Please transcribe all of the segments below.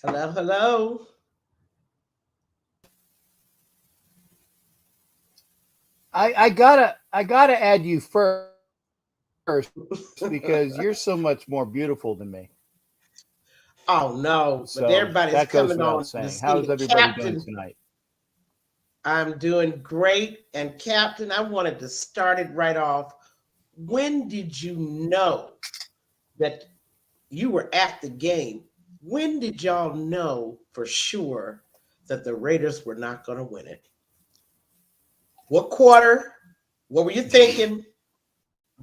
Hello, hello. I gotta add you first because you're so much more beautiful than me. Oh no, So but that goes everybody's without coming saying. on How's to see everybody me. doing tonight? Captain, I'm doing great. And Captain, I wanted to start it right off. When did you know that you were at the game? When did y'all know for sure that the Raiders were not going to win it? What quarter? What were you thinking?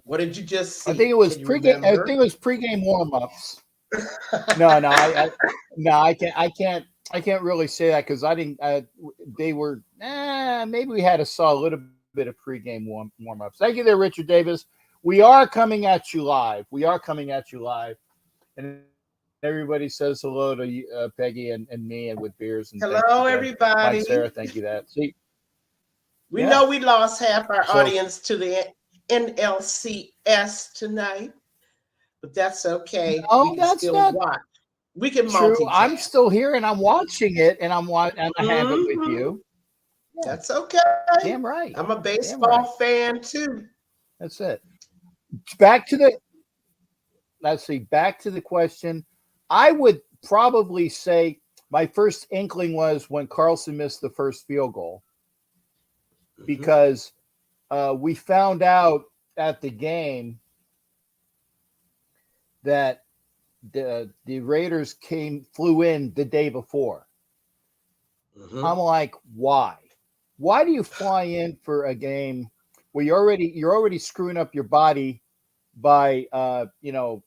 What did you just I think see? it was Can you pregame. I think remember? it was pregame warm ups. No, no, no, I can't really say that because I didn't. They were. Maybe we had a saw a little bit of pregame warm ups. Thank you, there, Richard Davis. We are coming at you live. We are coming at you live, and everybody says hello to Peggy and me and with beers and thanks again. Hello, Mike Sarah, thank you. everybody. That see, We yeah. know we lost half our So audience to the NLCS tonight, but that's okay. We no, can that's still not watch. We can true. I'm multitask. still here and I'm watching it, and and I have it with Hmm. you. Yeah, That's okay. damn right, I'm a damn right. baseball fan too. That's it. Back to the let's see. Back to the question. I would probably say my first inkling was when Carlson missed the first field goal Hmm. because we found out at the game that the Raiders flew in the day before. I'm Hmm. like, why? Why do you fly in for a game where you're already screwing up your body by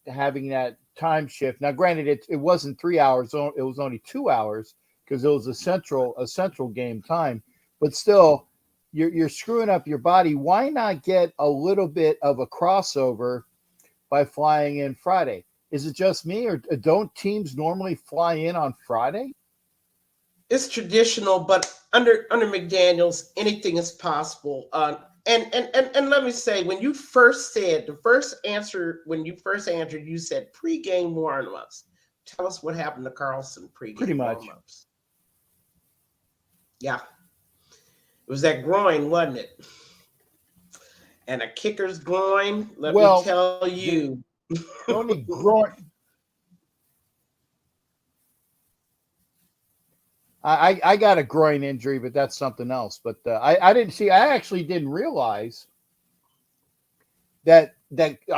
having that time shift? Now, granted, it wasn't 3 hours; it was only 2 hours because it was a central game time. But still, you're screwing up your body. Why not get a little bit of a crossover by flying in Friday? Is it just me, or don't teams normally fly in on Friday? It's traditional, but under McDaniel's, anything is possible. And let me say, when you first said the first answer, when you first answered, you said pregame warm-ups. Tell us what happened to Carlson Pretty pregame much. warm-ups. Yeah, it was that groin, wasn't it? And a kicker's groin. Let me Well, tell the, you. the only groin I got a groin injury, but that's something else. But I didn't see. I actually didn't realize that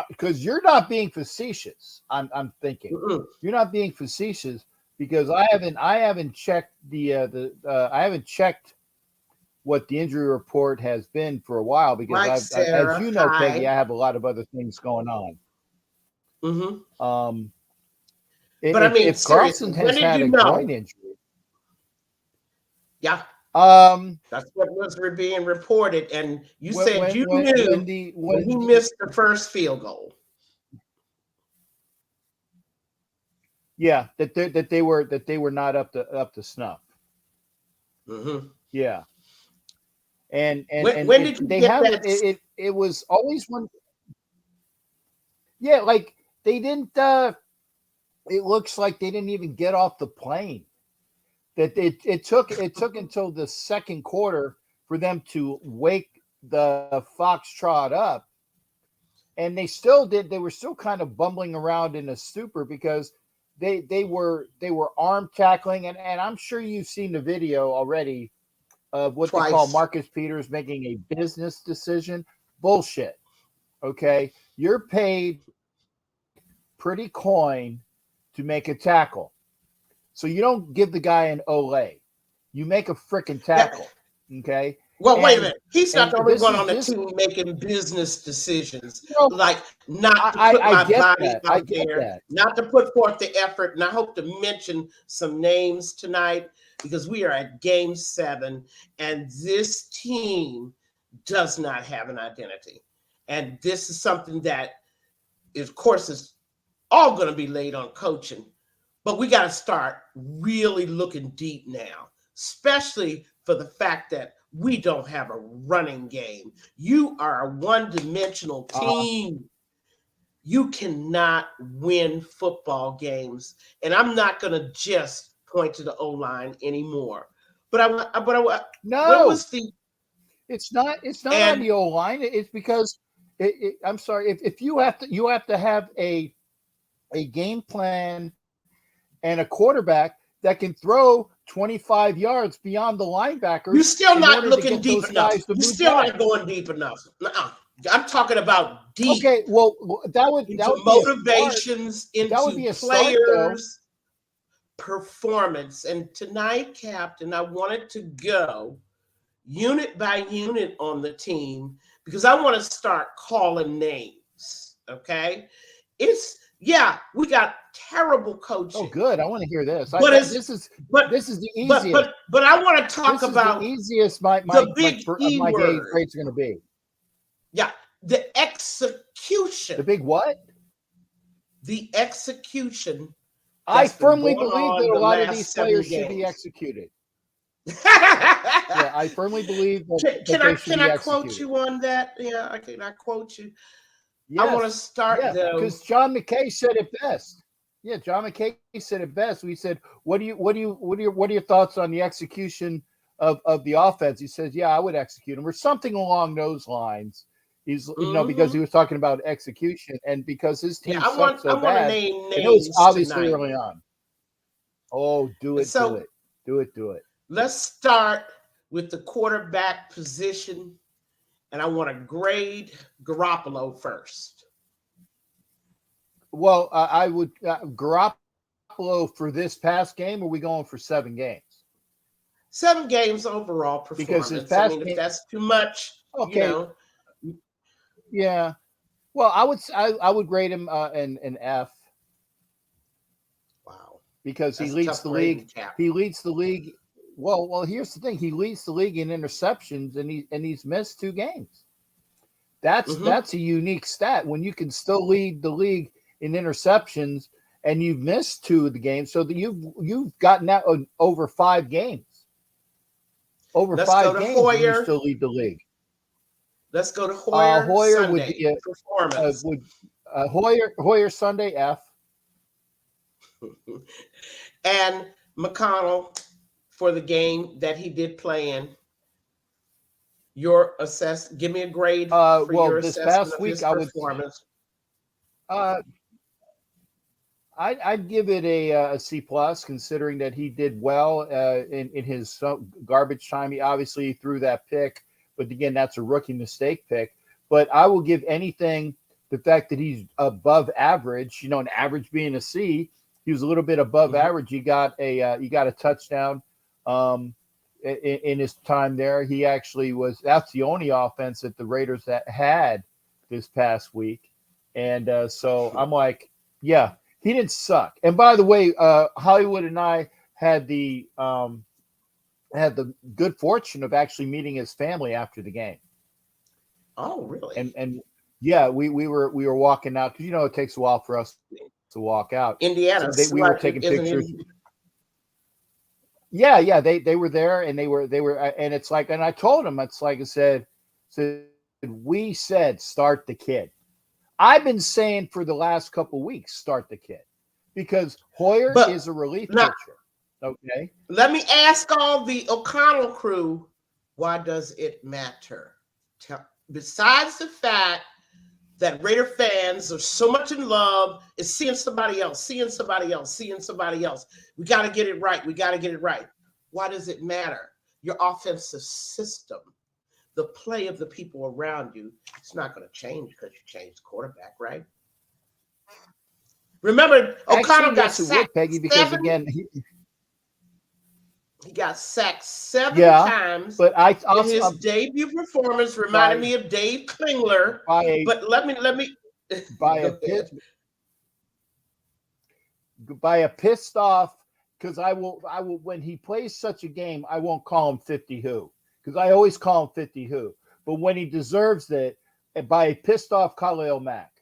because you're not being facetious. I'm thinking Mm-mm. you're not being facetious because I haven't checked I haven't checked what the injury report has been for a while because Mike, as Sarah, you know, Peggy, hi. I have a lot of other things going on. Hmm. Um, But I mean, if seriously, Carlson when has did had you a groin know? injury, Yeah, um, that's what was being reported. And you when said when you when when knew the when when he the missed the first field goal. yeah, that they were not up to snuff. Hmm. Yeah, and When did you they get have that? it was always one. Yeah, like they didn't. It looks like they didn't even get off the plane. That it took until the second quarter for them to wake the foxtrot up, and they were still kind of bumbling around in a stupor because they were arm tackling, and I'm sure you've seen the video already of what they call Twice. Marcus Peters making a business decision. Bullshit. Okay, you're paid pretty coin to make a tackle, so you don't give the guy an Olay. You make a freaking That, tackle. Okay, well, wait a and minute. He's not and the only this one is on the this. team making business decisions, You know, like not to I put I my get body that. I out get there, that. not to put forth the effort. And I hope to mention some names tonight because we are at game 7, and this team does not have an identity. And this is something that, of course, is all going to be laid on coaching. But we got to start really looking deep now, especially for the fact that we don't have a running game. You are a one dimensional Uh, team. You cannot win football games. And I'm not going to just point to the O line anymore. But what No, was the it's not. It's not on and the O line. It's because I'm sorry. If you have to have a game plan and a quarterback that can throw 25 yards beyond the linebackers. you're still in not order to looking get deep those enough. guys to You're move still back. not going deep enough. Nuh-uh. I'm talking about deep. Okay, well that would Into be motivations, that would into be a start, though. players' performance. And tonight, Captain, I wanted to go unit by unit on the team because I want to start calling names. Okay, we got terrible coaching. Oh, good. I want to hear this. This is the easiest. But I want to talk about the easiest. My big E my word. grade's going to be. Yeah, the execution. The big what? The execution. I firmly believe that a lot of these players should be executed. Yeah, I firmly believe that Can I quote you on that? Yeah, can I quote you? Yes. I want to start though because John McKay said it best. Yeah, John McKay said it best. We said, what are your thoughts on the execution of the offense? He says, yeah, I would execute him, or something along those lines. He's because he was talking about execution, and because his team sucked so bad. Name it was obviously tonight. early on. Oh, do it. Let's start with the quarterback position, and I want to grade Garoppolo first. Well, I would Garoppolo for this past game. Or are we going for 7 games? 7 games overall performance. Because his past game, if that's too much, okay. Yeah. Well, I would grade him an F. Wow. Because he leads the league. He leads the league. Well, here's the thing. He leads the league in interceptions, and he's missed 2 games. That's a unique stat when you can still lead the league in interceptions and you've missed 2 of the games, so that you've gotten out over 5 games. Over 5 games, you still lead the league. Let's go to Hoyer. Hoyer Sunday would be a performance. Hoyer Sunday F. And McConnell for the game that he did play in. Your give me a grade for your this assessment past of week his I performance. I'd give it a C+, considering that he did well in his garbage time. He obviously threw that pick, but again, that's a rookie mistake pick. But I will give anything the fact that he's above average. An average being a C, he was a little bit above average. He got a touchdown in his time there. He actually was. That's the only offense that the Raiders had this past week, and so I'm like, yeah. He didn't suck. And by the way, Hollywood and I had the good fortune of actually meeting his family after the game. Oh, really? And yeah, we were walking out because it takes a while for us to walk out. Indiana, so we were taking pictures. Yeah, they were there, and they were, and it's like, and I told him, it's like I said, we said start the kid. I've been saying for the last couple of weeks, start the kid, because Hoyer is a relief pitcher. Okay. Let me ask all the O'Connell crew, why does it matter? Besides the fact that Raider fans are so much in love, is seeing somebody else. We got to get it right. Why does it matter? Your offensive system, the play of the people around you, it's not going to change because you changed quarterback, right? Remember, O'Connell got sacked, Peggy, because again, he got sacked 7 times. But his debut performance reminded me of Dave Klingler. But let me by a pissed off, because I will when he plays such a game, I won't call him 50 who. Because I always call him 50 who. But when he deserves it, by a pissed off Khalil Mack,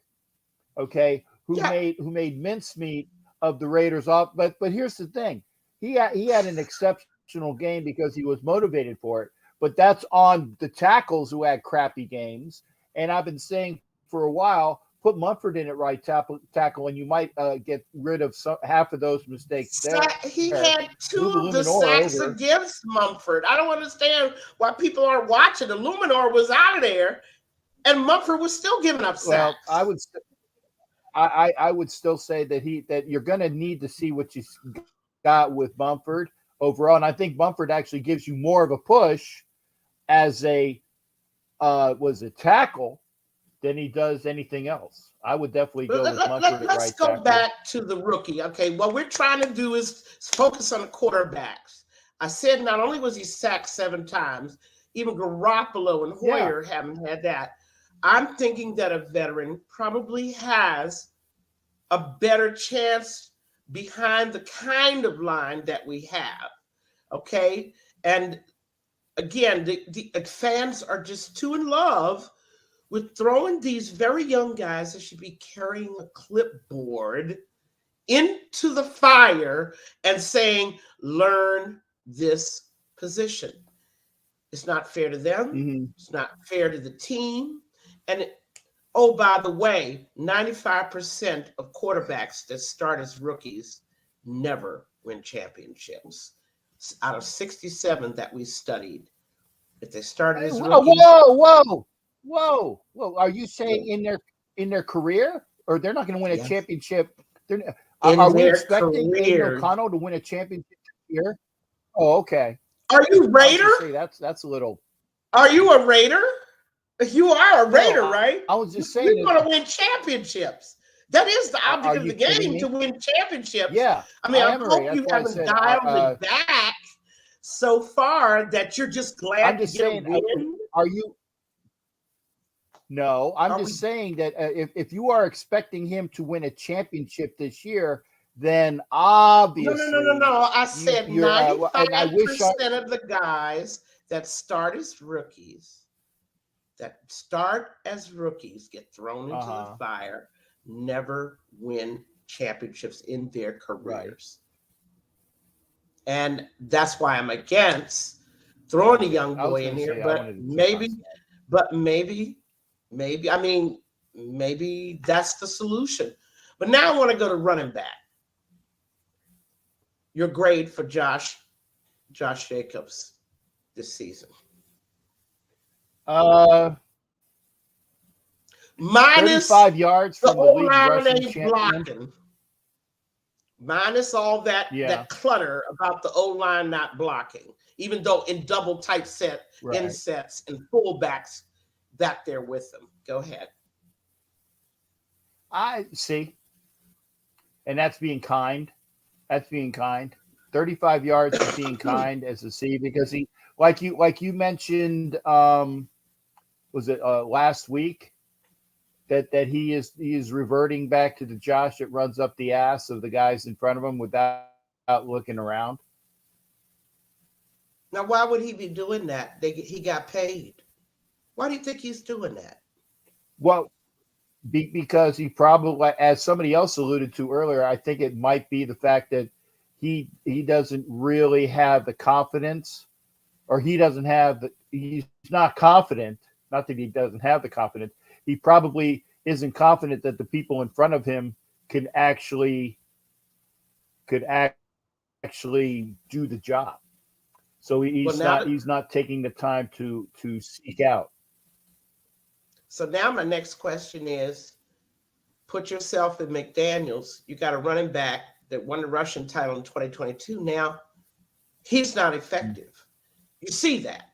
okay, who made mincemeat of the Raiders off. But here's the thing. He had an exceptional game because he was motivated for it. But that's on the tackles who had crappy games. And I've been saying for a while, put Mumford in at right tackle, and you might get rid of half of those mistakes there. He had two Move of the Illuminor sacks over. against Mumford. I don't understand why people aren't watching. Illuminor was out of there, and Mumford was still giving up sacks. Well, I would still say that you're going to need to see what you got with Mumford overall, and I think Mumford actually gives you more of a push as a tackle than he does anything else. I would definitely go with Mumford at right tackle. Let's go back to the rookie. Okay, what we're trying to do is focus on the quarterbacks. I said not only was he sacked 7 times, even Garoppolo and Hoyer haven't had that. I'm thinking that a veteran probably has a better chance behind the kind of line that we have. Okay, and again, the fans are just too in love with throwing these very young guys that should be carrying a clipboard into the fire and saying, learn this position. It's not fair to them. Mm-hmm. It's not fair to the team. And oh, by the way, 95% of quarterbacks that start as rookies never win championships. Out of 67 that we studied, if they started as rookies. Whoa! Are you saying in their career, or they're not going to win a championship? Are we expecting Aiden O'Connell to win a championship here? Oh, okay. Are you Raider? That's a little. Are you a Raider? You are a Raider, right? I was just saying. We want to win championships. That is the object of the game, to win championships. Yeah. I mean, I hope you haven't dialed it back so far that you're just glad I'm just to get saying, a win. Are you? No, I'm just saying that if you are expecting him to win a championship this year, then obviously No. I said 95% of the guys that start as rookies get thrown into the fire, never win championships in their careers. Right. And that's why I'm against throwing a young boy in here, but maybe, I mean, maybe that's the solution. But now I want to go to running back. Your grade for Josh Jacobs this season. Minus 35 yards from the league rushing champion. Blocking. Minus all that clutter about the O-line not blocking, even though in double tight set, insets, and fullbacks that they're with them. Go ahead. I see. And that's being kind. 35 yards is being kind as a C, because he, like you mentioned, was it last week, that he is reverting back to the Josh that runs up the ass of the guys in front of him without looking around. Now, why would he be doing that? He got paid. Why do you think he's doing that? Well, because he probably, as somebody else alluded to earlier, I think it might be the fact that he doesn't really have the confidence, or he's not confident. Not that he doesn't have the confidence. He probably isn't confident that the people in front of him could actually do the job. So he's not taking the time to seek out. So now my next question is, put yourself in McDaniels. You got a running back that won the rushing title in 2022. Now he's not effective. You see that.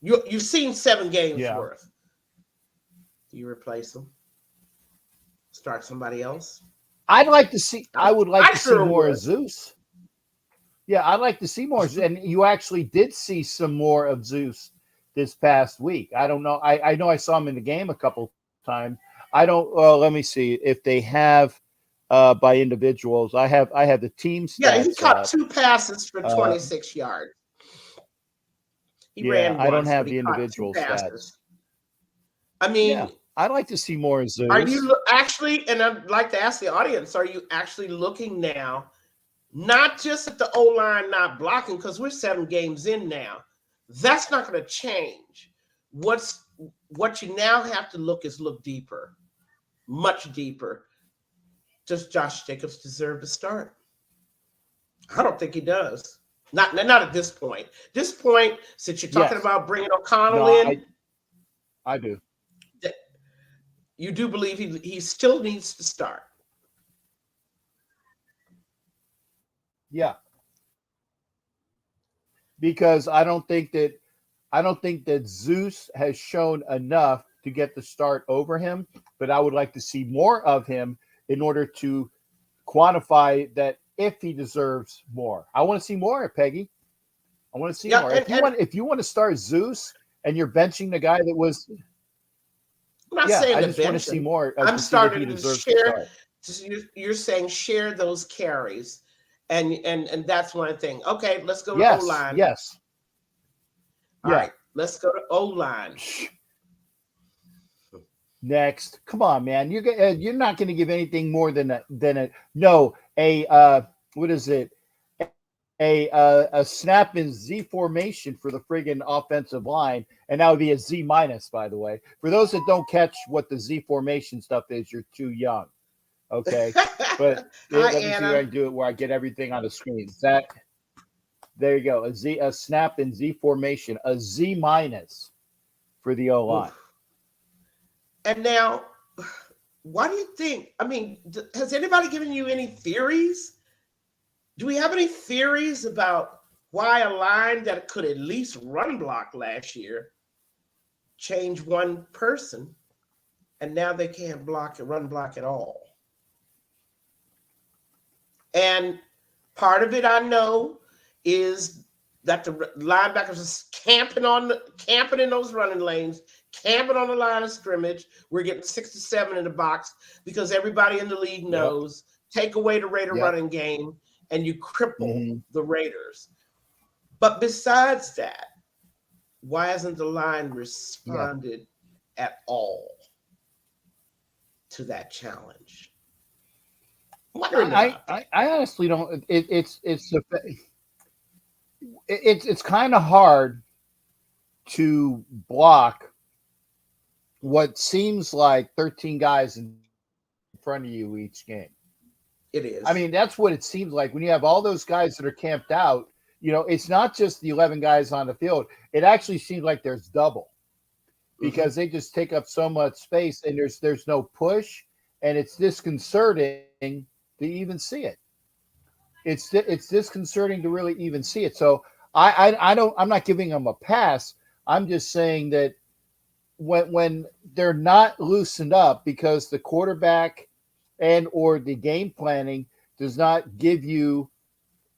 You've seen 7 games worth. Do you replace him? Start somebody else? I would like to see more of Zeus. Yeah, I'd like to see more. And you actually did see some more of Zeus this past week. I don't know. I know I saw him in the game a couple times. I don't. Let me see if they have by individuals. I have the team stats. Yeah, he caught 2 passes for 26 yards. He ran once, I don't have the individual stats. I mean, I'd like to see more of Zeus. Are you actually, and I'd like to ask the audience, are you actually looking now, not just at the O-line not blocking, because we're 7 games in now. That's not going to change. What you now have to look deeper. much deeper. Does Josh Jacobs deserve to start? I don't think he does. Not at this point. This point, since you're talking Yes. about bringing O'Connell No, in, I do. you do believe he still needs to start. Yeah. Because I don't think that Zeus has shown enough to get the start over him, but I would like to see more of him in order to quantify that if he deserves more. I want to see more, Peggy. I want to see more. If you want to start Zeus and you're benching the guy that was, I'm not saying I to just want to bench see him. more. I'm to see that starting he to deserves share. to start. You're saying share those carries, and that's one thing. Okay, let's go to Yes, O-line. yes. All right, let's go to O-line. Next, come on, man. You're not going to give anything more than a what is it? A snap in Z formation for the friggin' offensive line, and that would be a Z minus, by the way. For those that don't catch what the Z formation stuff is, you're too young. Okay, but let me see if I can do it where I get everything on the screen. There you go. A snap in Z formation, a Z minus for the O line. And now, what do you think? I mean, has anybody given you any theories? Do we have any theories about why a line that could at least run block last year changed one person and now they can't run block at all? And part of it I know is that the linebackers are camping in those running lanes, camping on the line of scrimmage. We're getting 6 to 7 in the box because everybody in the league knows, take away the Raider running game and you cripple the Raiders. But besides that, why hasn't the line responded at all to that challenge? I honestly don't. It's kind of hard to block what seems like 13 guys in front of you each game. It is. I mean, that's what it seems like when you have all those guys that are camped out. You know, it's not just the 11 guys on the field. It actually seems like there's double because they just take up so much space, and there's no push, and it's disconcerting to even see it. It's disconcerting to really even see it. So I'm not giving them a pass. I'm just saying that when they're not loosened up because the quarterback and or the game planning does not give you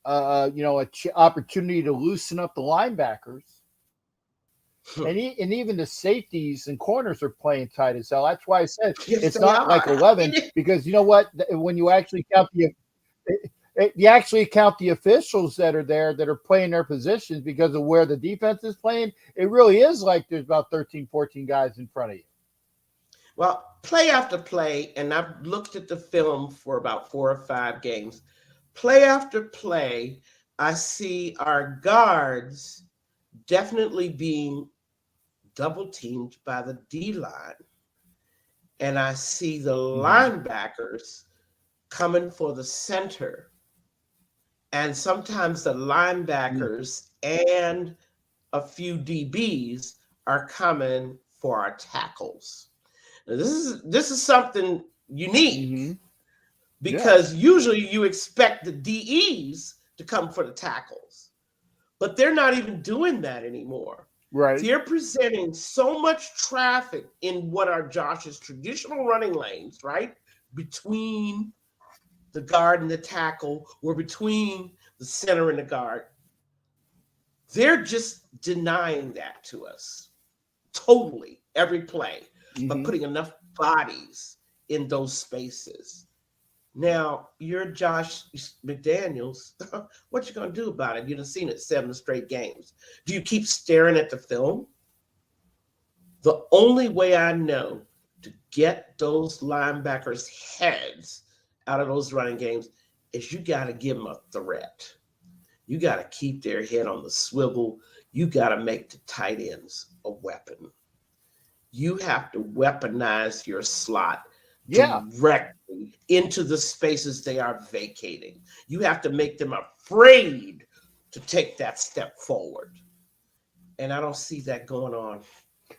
opportunity to loosen up the linebackers, and even the safeties and corners are playing tight as hell. That's why I said it's not like 11 because you know what? When you actually count the officials that are there that are playing their positions because of where the defense is playing, it really is like there's about 13, 14 guys in front of you. Well, play after play, and I've looked at the film for about 4 or 5 games. Play after play, I see our guards definitely being double teamed by the D-line. And I see the linebackers coming for the center. And sometimes the linebackers and a few DBs are coming for our tackles. Now, this is something unique because usually you expect the DEs to come for the tackles, but they're not even doing that anymore. Right. They're presenting so much traffic in what are Josh's traditional running lanes, right? Between the guard and the tackle, or between the center and the guard. They're just denying that to us totally every play, but putting enough bodies in those spaces. Now, you're Josh McDaniels. What you going to do about it? You've seen it 7 straight games. Do you keep staring at the film? The only way I know to get those linebackers' heads out of those running games is you got to give them a threat. You got to keep their head on the swivel. You got to make the tight ends a weapon. You have to weaponize your slot directly into the spaces they are vacating. You have to make them afraid to take that step forward. And I don't see that going on.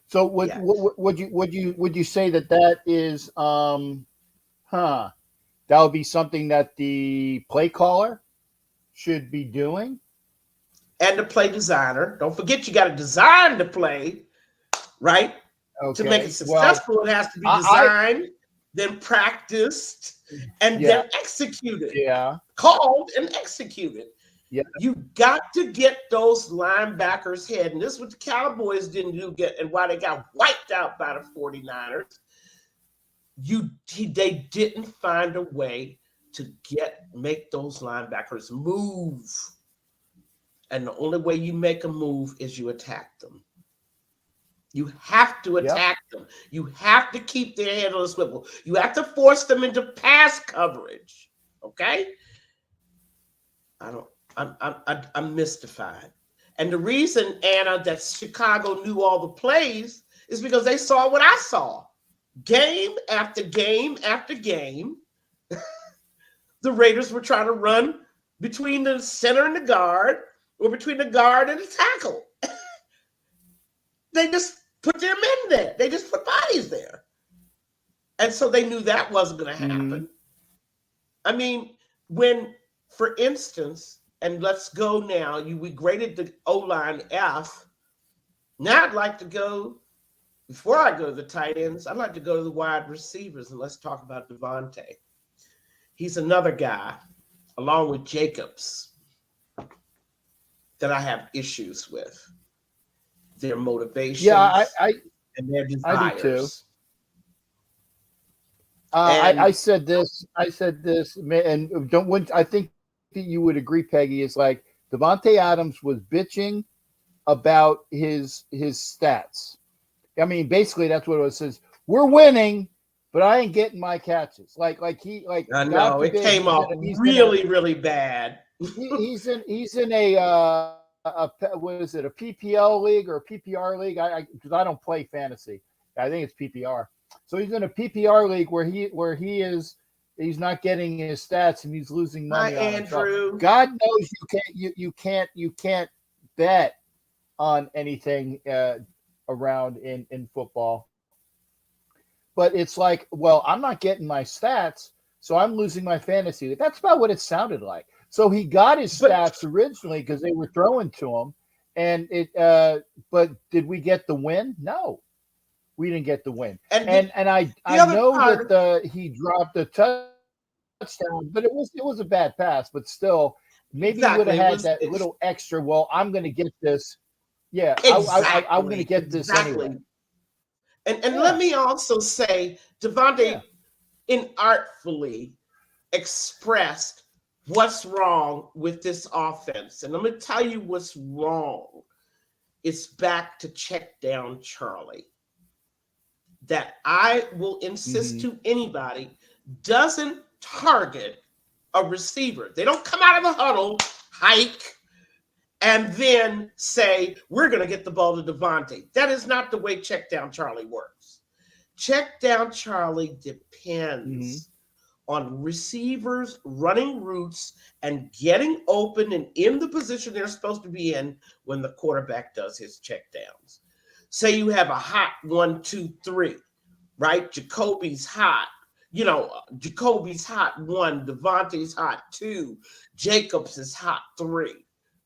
So would you say that is that would be something that the play caller should be doing? And the play designer. Don't forget you got to design the play, right? Okay. To make it successful, it has to be designed, then practiced, and then executed. Yeah. Called and executed. Yeah. You got to get those linebackers' head. And this is what the Cowboys didn't do, and why they got wiped out by the 49ers. They didn't find a way to make those linebackers move. And the only way you make a move is you attack them. You have to attack them. You have to keep their head on a swivel. You have to force them into pass coverage. Okay? I'm mystified. And the reason, Anna, that Chicago knew all the plays is because they saw what I saw. Game after game after game, the Raiders were trying to run between the center and the guard, or between the guard and the tackle. They just put them in there. They just put bodies there. And so they knew that wasn't going to happen. I mean, when, for instance, and let's go now, we graded the O-line F. Now I'd like to go, before I go to the tight ends, I'd like to go to the wide receivers, and let's talk about Devontae. He's another guy, along with Jacobs, that I have issues with. Their motivations, and their desires. I do too. I said this, and I think that you would agree, Peggy, is like Davante Adams was bitching about his stats. I mean, basically that's what it was. Says we're winning, but I ain't getting my catches. I know it came off really bad. He's in a what is it, a PPL league or a PPR league? Because I don't play fantasy. I think it's PPR. So he's in a PPR league where he's not getting his stats and he's losing money on Andrew. God knows you can't bet on anything around in football. But it's like, well, I'm not getting my stats, so I'm losing my fantasy. That's about what it sounded like. So he got his stats originally because they were throwing to him, and but did we get the win? No, we didn't get the win. And I know that he dropped a touchdown, but it was a bad pass. But still, maybe he would have had that little extra. Well, I'm going to get this. Yeah, exactly. I'm going to get this anyway. And let me also say, Devontae inartfully expressed what's wrong with this offense. And let me tell you what's wrong. It's back to check down Charlie. That I will insist to anybody doesn't target a receiver. They don't come out of the huddle, hike, and then say, we're going to get the ball to Devontae. That is not the way check down Charlie works. Check down Charlie depends on receivers running routes and getting open and in the position they're supposed to be in when the quarterback does his check downs. Say you have a hot 1, 2, 3, right? Jacoby's hot. Jacoby's hot 1, Devontae's hot 2, Jacobs is hot 3.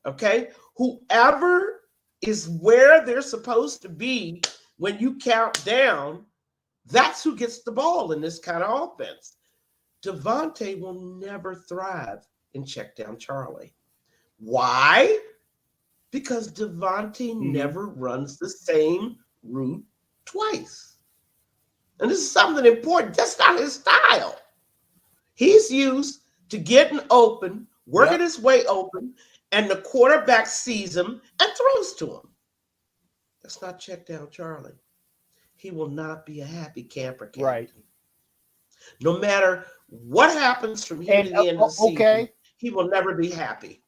Okay? Whoever is where they're supposed to be when you count down, that's who gets the ball in this kind of offense. Devontae will never thrive in check down Charlie. Why? Because Devontae never runs the same route twice. And this is something important. That's not his style. He's used to getting open, working his way open, and the quarterback sees him and throws to him. That's not check down Charlie. He will not be a happy camper captain. Right. No matter what happens from here to the end of the season, he will never be happy.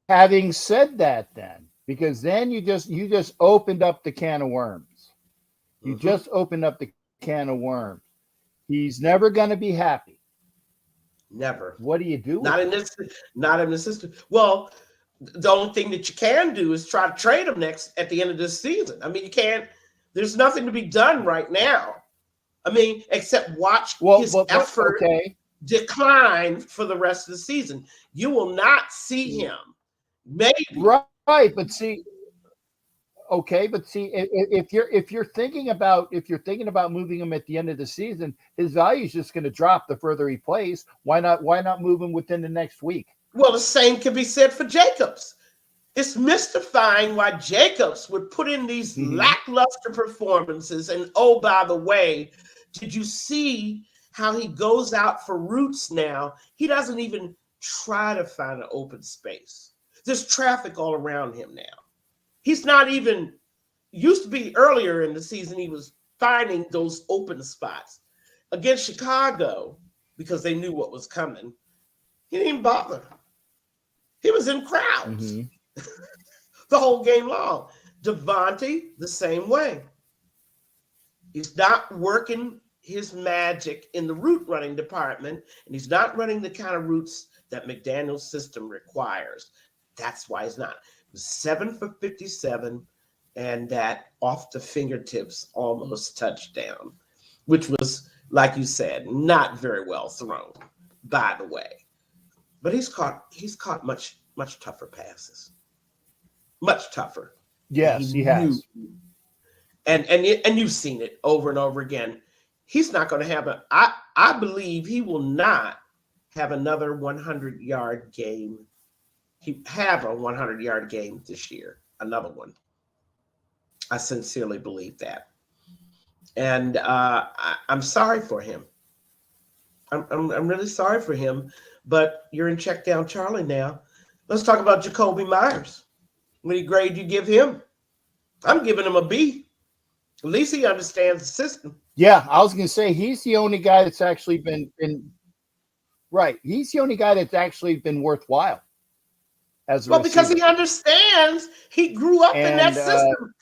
Having said that, then, because then you just opened up the can of worms. You just opened up the can of worms. He's never going to be happy. Never. What do you do? Not in this. Not in the system. Well, the only thing that you can do is try to trade him at the end of this season. I mean, you can't. There's nothing to be done right now. I mean, except watch his effort decline for the rest of the season. You will not see him. Maybe. Right, but see. Okay, but see, if you're thinking about moving him at the end of the season, his value is just going to drop the further he plays. Why not move him within the next week? Well, the same can be said for Jacobs. It's mystifying why Jacobs would put in these lackluster performances. And oh, by the way, did you see how he goes out for routes now? He doesn't even try to find an open space. There's traffic all around him now. He's not even, used to be earlier in the season, he was finding those open spots. Against Chicago, because they knew what was coming, he didn't even bother. He was in crowds the whole game long. Devontae, the same way. He's not working his magic in the route running department, and he's not running the kind of routes that McDaniel's system requires. That's why he's not. 7 for 57, and that off the fingertips almost touchdown, which was, like you said, not very well thrown, by the way. But he's caught much tougher passes, much tougher. Yes, he has. And you've seen it over and over again. He's not going to have I believe he will not have another 100-yard game. He have a 100-yard game this year, another one. I sincerely believe that, and I'm sorry for him. I'm really sorry for him. But you're in check down Charlie now. Let's talk about Jacoby Myers. What grade you give him? I'm giving him a B. At least he understands the system. Yeah, I was going to say he's the only guy that's actually been right. He's the only guy that's actually been worthwhile. Because he understands. He grew up in that system.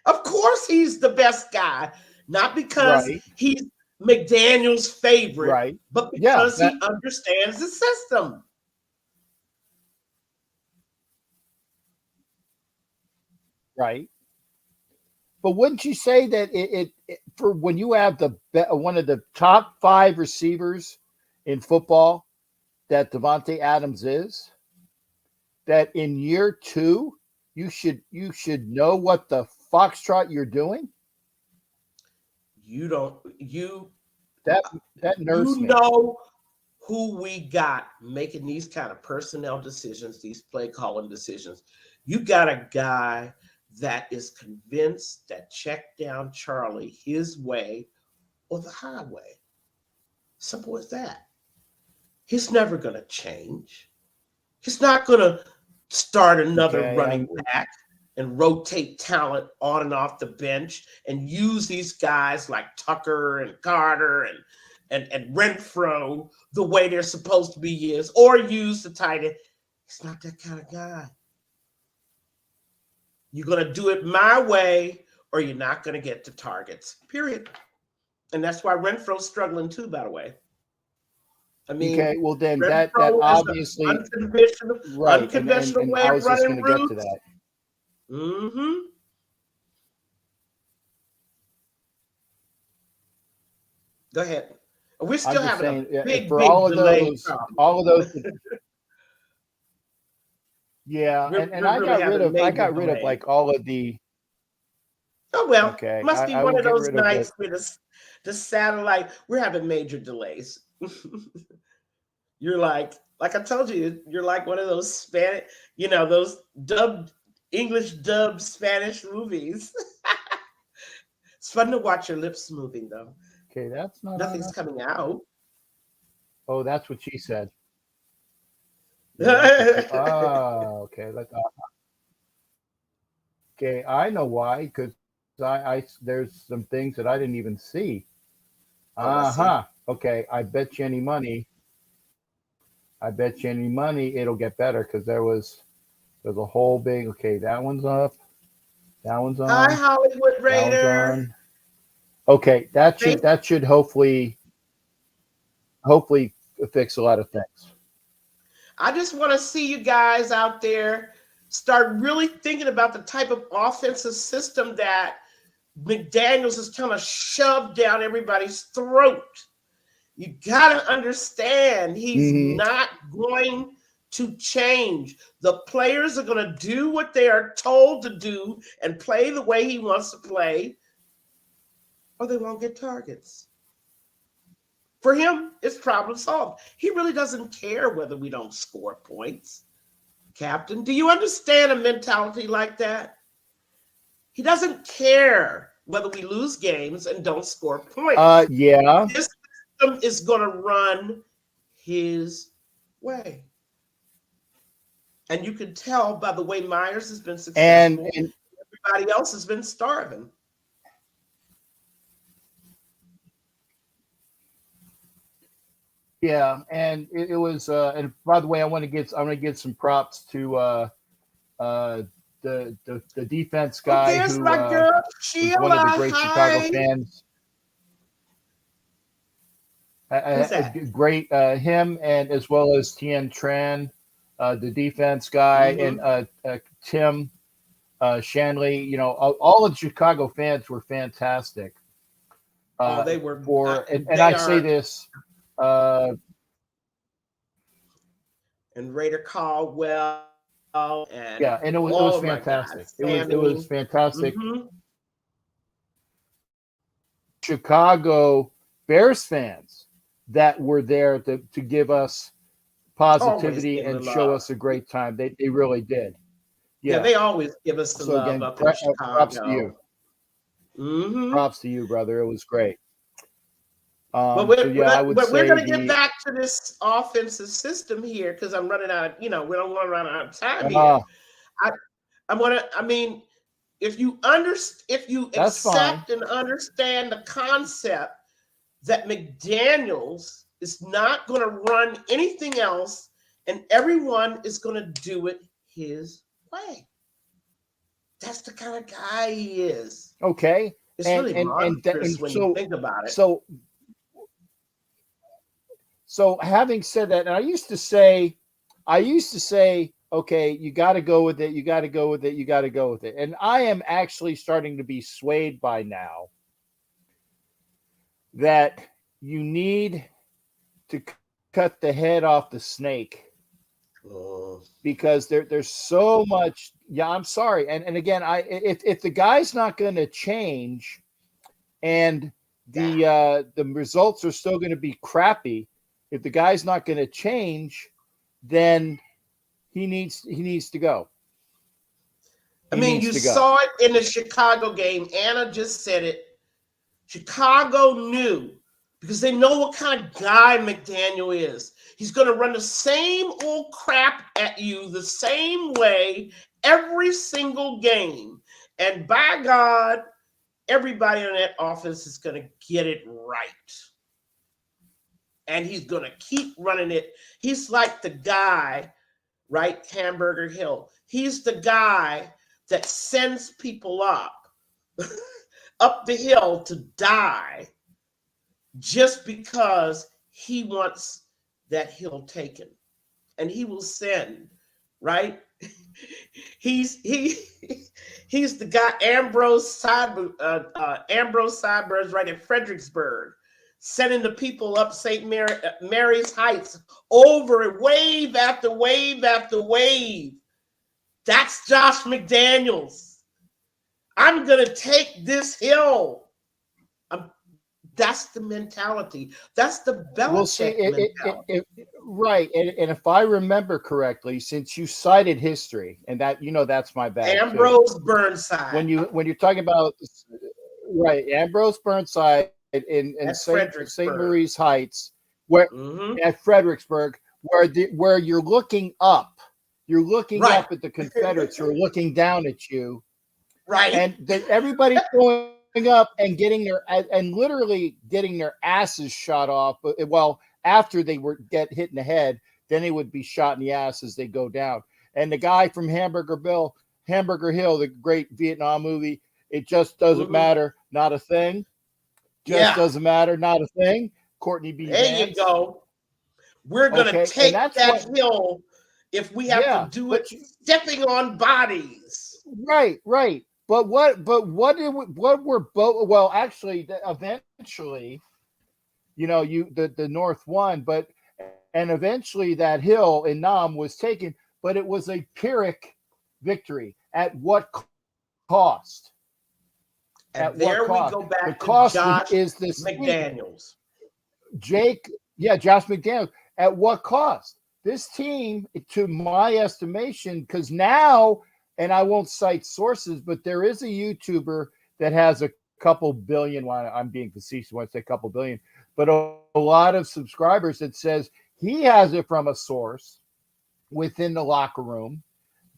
Of course, he's the best guy, not because he's McDaniel's favorite, but because he understands the system. Right. But wouldn't you say that it for when you have one of the top 5 receivers in football that Davante Adams is, that in year 2 you should know what the foxtrot you're doing? That nerves me. You know who we got making these kind of personnel decisions, these play calling decisions. You got a guy that is convinced that check down Charlie his way or the highway. Simple as that. He's never going to change. He's not going to start another running back and rotate talent on and off the bench and use these guys like Tucker and Carter and Renfro the way they're supposed to be used, or use the tight end. He's not that kind of guy. You're going to do it my way or you're not going to get the targets, period. And that's why Renfro's struggling too, by the way. I mean, okay, well then that obviously unconventional way I was of just running going to routes. get to that. Mm-hmm. Go ahead. We're still having a big delay. All of those. Yeah, and I got rid of like all of the. Oh well, okay. Must be one of those nights with the satellite. We're having major delays. You're like I told you, you're like one of those Spanish, those English dubbed Spanish movies. It's fun to watch your lips moving though. Okay, that's not nothing's coming out. Oh, that's what she said. Okay. Okay, I know why, because I there's some things that I didn't even see. Okay, I bet you any money it'll get better, because there's a whole big. Okay, that one's up. That one's Hi, on. Hollywood That one's Raider. on. Okay, that should hopefully fix a lot of things. I just want to see you guys out there start really thinking about the type of offensive system that McDaniels is trying to shove down everybody's throat. You got to understand he's not going to change. The players are going to do what they are told to do and play the way he wants to play, or they won't get targets. For him, it's problem solved. He really doesn't care whether we don't score points. Captain, do you understand a mentality like that? He doesn't care whether we lose games and don't score points. Yeah. This system is going to run his way. And you can tell by the way Myers has been successful, and everybody else has been starving. Yeah, and it was. And by the way, I'm going to give some props to the defense guy who my girl, Sheila. Was one of the great Chicago fans. Who's that? Great, him, and as well as Tien Tran, the defense guy, and Tim Shanley. You know, all of the Chicago fans were fantastic. They were and I say this. And Raider Caldwell, and and it was fantastic. It was fantastic. Chicago Bears fans that were there to give us positivity and show us a great time. They really did. Yeah, they always give us the love again, up in Chicago. Props to you. Props to you, brother. It was great. But we're going to get back to this offensive system here because I'm running out. We don't want to run out of time here. I mean, if you accept and understand the concept that McDaniels is not going to run anything else, and everyone is going to do it his way. That's the kind of guy he is. Okay, it's really monstrous when you think about it. So having said that, and I used to say, okay, you got to go with it. You got to go with it. You got to go with it. And I am actually starting to be swayed by now that you need to cut the head off the snake because there's so much. Yeah, I'm sorry. And again, if the guy's not going to change and the results are still going to be crappy, if the guy's not going to change, then he needs to go. You saw it in the Chicago game. Anna just said it. Chicago knew because they know what kind of guy McDaniel is. He's going to run the same old crap at you the same way every single game. And by God, everybody in that office is going to get it right. And he's going to keep running it. He's like the guy, right? Hamburger Hill. He's the guy that sends people up the hill to die just because he wants that hill taken. And he will send, right? He's the guy, Ambrose Sideburns, right in Fredericksburg, sending the people up St. Mary's Heights over wave after wave after wave. That's Josh McDaniels. I'm going to take this hill. That's the mentality. That's the Belichick mentality. Right. And if I remember correctly, since you cited history, and that, that's my bad. Ambrose Burnside. When you're talking about, right, Ambrose Burnside in St. Mary's Heights, where at Fredericksburg, where you're looking up. You're looking up at the Confederates who are looking down at you. Right. And everybody's going up and literally getting their asses shot off. Well, after they get hit in the head, then they would be shot in the ass as they go down. And the guy from Hamburger Hamburger Hill, the great Vietnam movie. It just doesn't matter, not a thing. Just doesn't matter, not a thing. Courtney B. There Vance. you go. We're gonna take that hill if we have to do it stepping on bodies. Right. But what were both? Well, actually, eventually, the North won, and eventually that hill in Nam was taken, but it was a Pyrrhic victory. At what cost? And at there what cost? We go back the to cost Josh is this McDaniels. Josh McDaniels. At what cost? This team, to my estimation, because now, and I won't cite sources, but there is a YouTuber that has a couple billion. Well, I'm being facetious when I say a couple billion, but a lot of subscribers that says he has it from a source within the locker room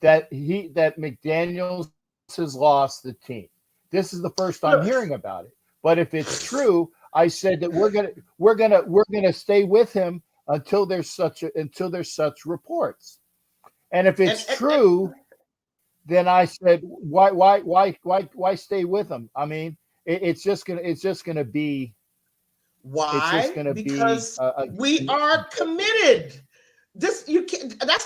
that McDaniels has lost the team. This is the first I'm hearing about it. But if it's true, I said that we're gonna stay with him until there's such reports. And if it's true, then I said, why stay with him? I mean, it's just gonna be. Why? It's just gonna because be we are committed. That's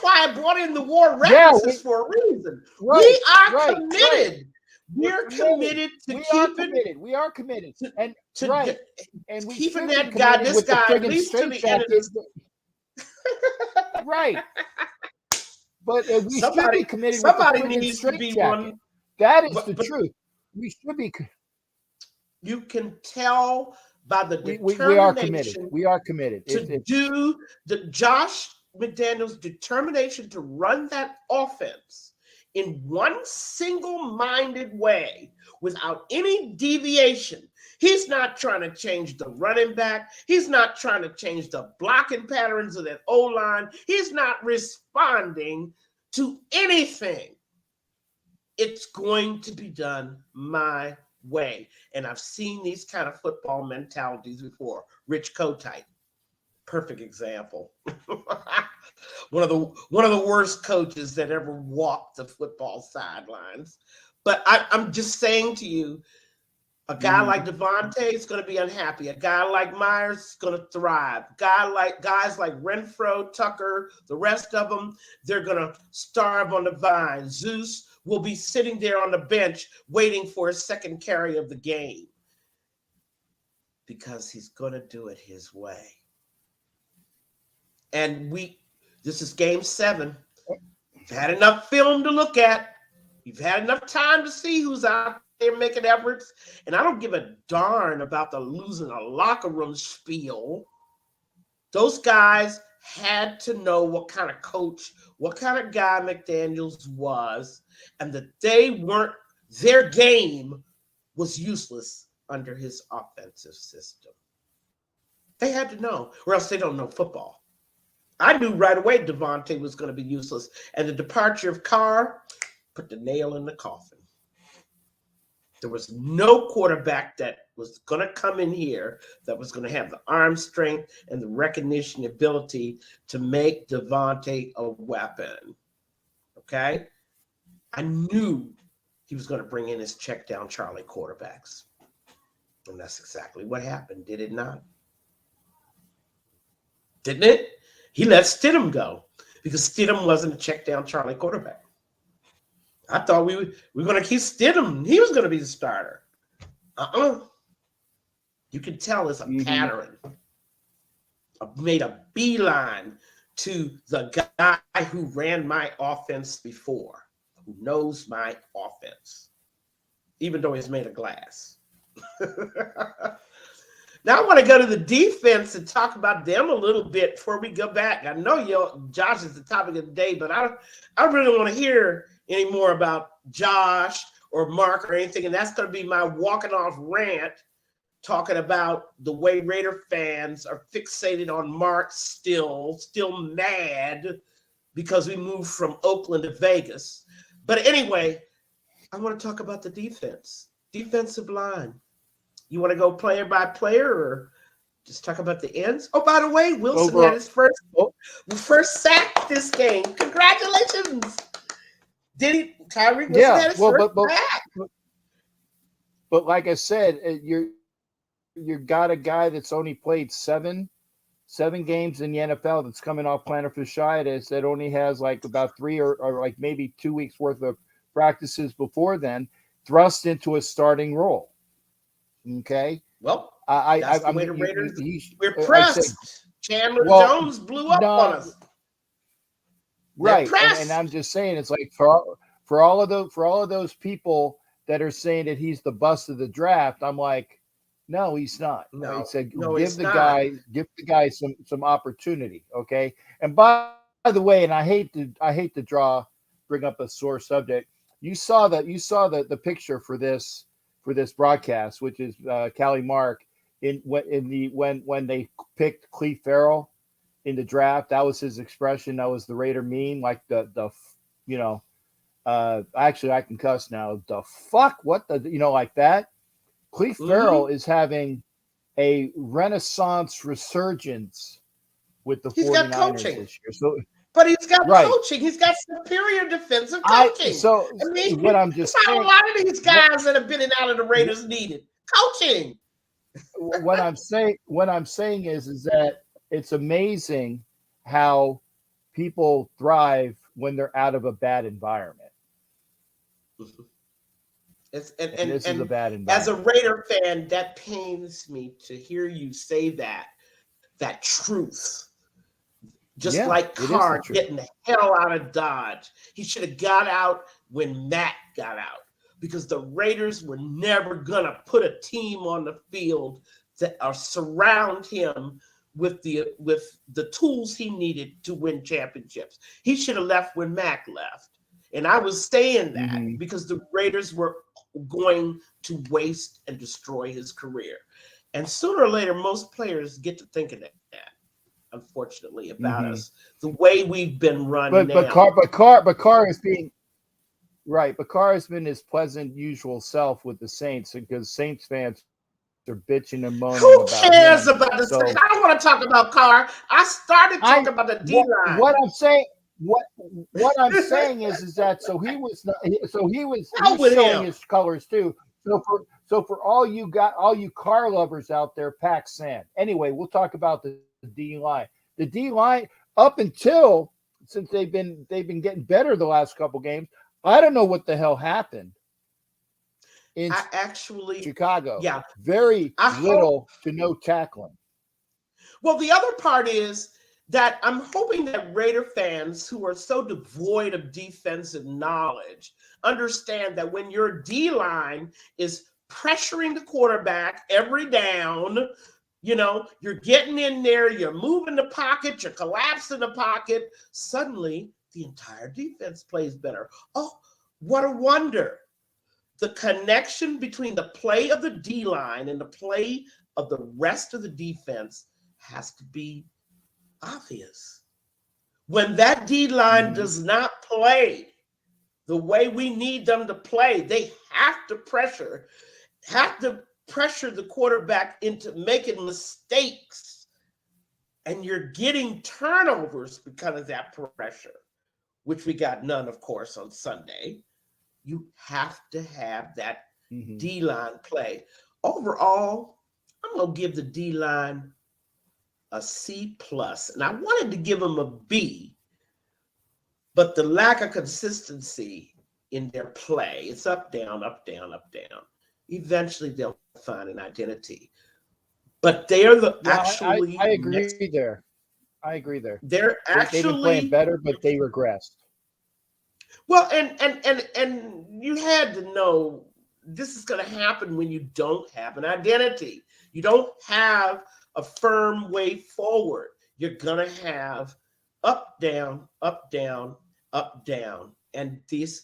why I brought in the war references for a reason. We are committed. We're committed to keeping. We are committed. And we keeping that guy, this guy, at least to the end of this. Right. But we should be committed. Somebody with the needs to be one. That is the truth. We should be. You can tell by the determination. We are committed. We are committed to do the Josh McDaniels' determination to run that offense in one single-minded way without any deviation. He's not trying to change the running back. He's not trying to change the blocking patterns of that O-line. He's not responding to anything. It's going to be done my way. And I've seen these kind of football mentalities before. Rich Kotite, perfect example. one of the worst coaches that ever walked the football sidelines. But I'm just saying to you, a guy like Devontae is going to be unhappy. A guy like Myers is going to thrive. Guys like Renfro, Tucker, the rest of them, they're going to starve on the vine. Zeus will be sitting there on the bench waiting for his second carry of the game because he's going to do it his way. And this is game 7. We've had enough film to look at. We've had enough time to see who's out there making efforts. And I don't give a darn about the losing a locker room spiel. Those guys had to know what kind of coach, what kind of guy McDaniels was, and that their game was useless under his offensive system. They had to know, or else they don't know football. I knew right away Devontae was going to be useless, and the departure of Carr put the nail in the coffin. There was no quarterback that was going to come in here that was going to have the arm strength and the recognition ability to make Devontae a weapon. Okay? I knew he was going to bring in his check down Charlie quarterbacks. And that's exactly what happened, did it not? Didn't it? He let Stidham go because Stidham wasn't a check down Charlie quarterback. I thought we were going to keep Stidham. He was going to be the starter. You can tell it's a pattern. I made a beeline to the guy who ran my offense before, who knows my offense, even though he's made of glass. Now I want to go to the defense and talk about them a little bit before we go back. I know Josh is the topic of the day, but I really want to hear any more about Josh or Mark or anything, and that's going to be my walking off rant, talking about the way Raider fans are fixated on Mark still mad because we moved from Oakland to Vegas. But anyway, I want to talk about the defensive line. You want to go player by player or just talk about the ends? Oh, by the way, Wilson had his first sack this game. Congratulations. Kyrie wasn't at his first but like I said, you got a guy that's only played seven games in the NFL that's coming off plantar fasciitis that only has like about 3 or like maybe 2 weeks worth of practices before then, thrust into a starting role. Okay. Well, that's the way the Raiders. We're pressed. Chandler Jones blew up on us. Right, and I'm just saying, it's like for all of those people that are saying that he's the bust of the draft, I'm like, no, he's not. No, I said, no, give the guy some opportunity, okay? And by the way, and I hate to bring up a sore subject. You saw the picture for this broadcast, which is Callie Mark when they picked Cleve Farrell in the draft. That was his expression. That was the Raider meme, like actually I can cuss now. The fuck, what the like that. Cleve Farrell is having a renaissance resurgence with the 49ers this year. But he's got coaching. He's got superior defensive coaching. What I'm just saying, a lot of these guys that have been in and out of the Raiders needed coaching. What I'm saying is that it's amazing how people thrive when they're out of a bad environment. This is a bad environment. As a Raider fan, that pains me to hear you say that truth. Just like Carr getting the hell out of Dodge. He should have got out when Matt got out, because the Raiders were never going to put a team on the field that surround him with the tools he needed to win championships. He should have left when Mac left. And I was saying that because the Raiders were going to waste and destroy his career. And sooner or later, most players get to thinking that, unfortunately, about us, the way we've been run now. But Carr is being right. But Carr has been his pleasant, usual self with the Saints, because Saints fans are bitching and moaning. Who cares about the Saints? I don't want to talk about Carr. I started talking about the D line. What I'm saying. What I'm saying is that he was showing his colors too. So for all you Carr lovers out there, pack sand. Anyway, we'll talk about the D line. The D line, up until since they've been getting better the last couple games. I don't know what the hell happened in Chicago. Yeah, very little to no tackling. Well, the other part is that I'm hoping that Raider fans who are so devoid of defensive knowledge understand that when your D-line is pressuring the quarterback every down, you're getting in there, you're moving the pocket, you're collapsing the pocket, suddenly the entire defense plays better. Oh, what a wonder. The connection between the play of the D-line and the play of the rest of the defense has to be obvious. When that D-line does not play the way we need them to play, they have to pressure the quarterback into making mistakes. And you're getting turnovers because of that pressure, which we got none, of course, on Sunday. You have to have that D-line play. Overall, I'm going to give the D-line a C+, and I wanted to give them a B, but the lack of consistency in their play, it's up, down, up, down, up, down. Eventually, they'll find an identity. But they are I agree there. They're actually they've been playing better, but they regressed. Well, and you had to know this is going to happen when you don't have an identity. You don't have a firm way forward. You're going to have up, down, up, down, up, down. And tis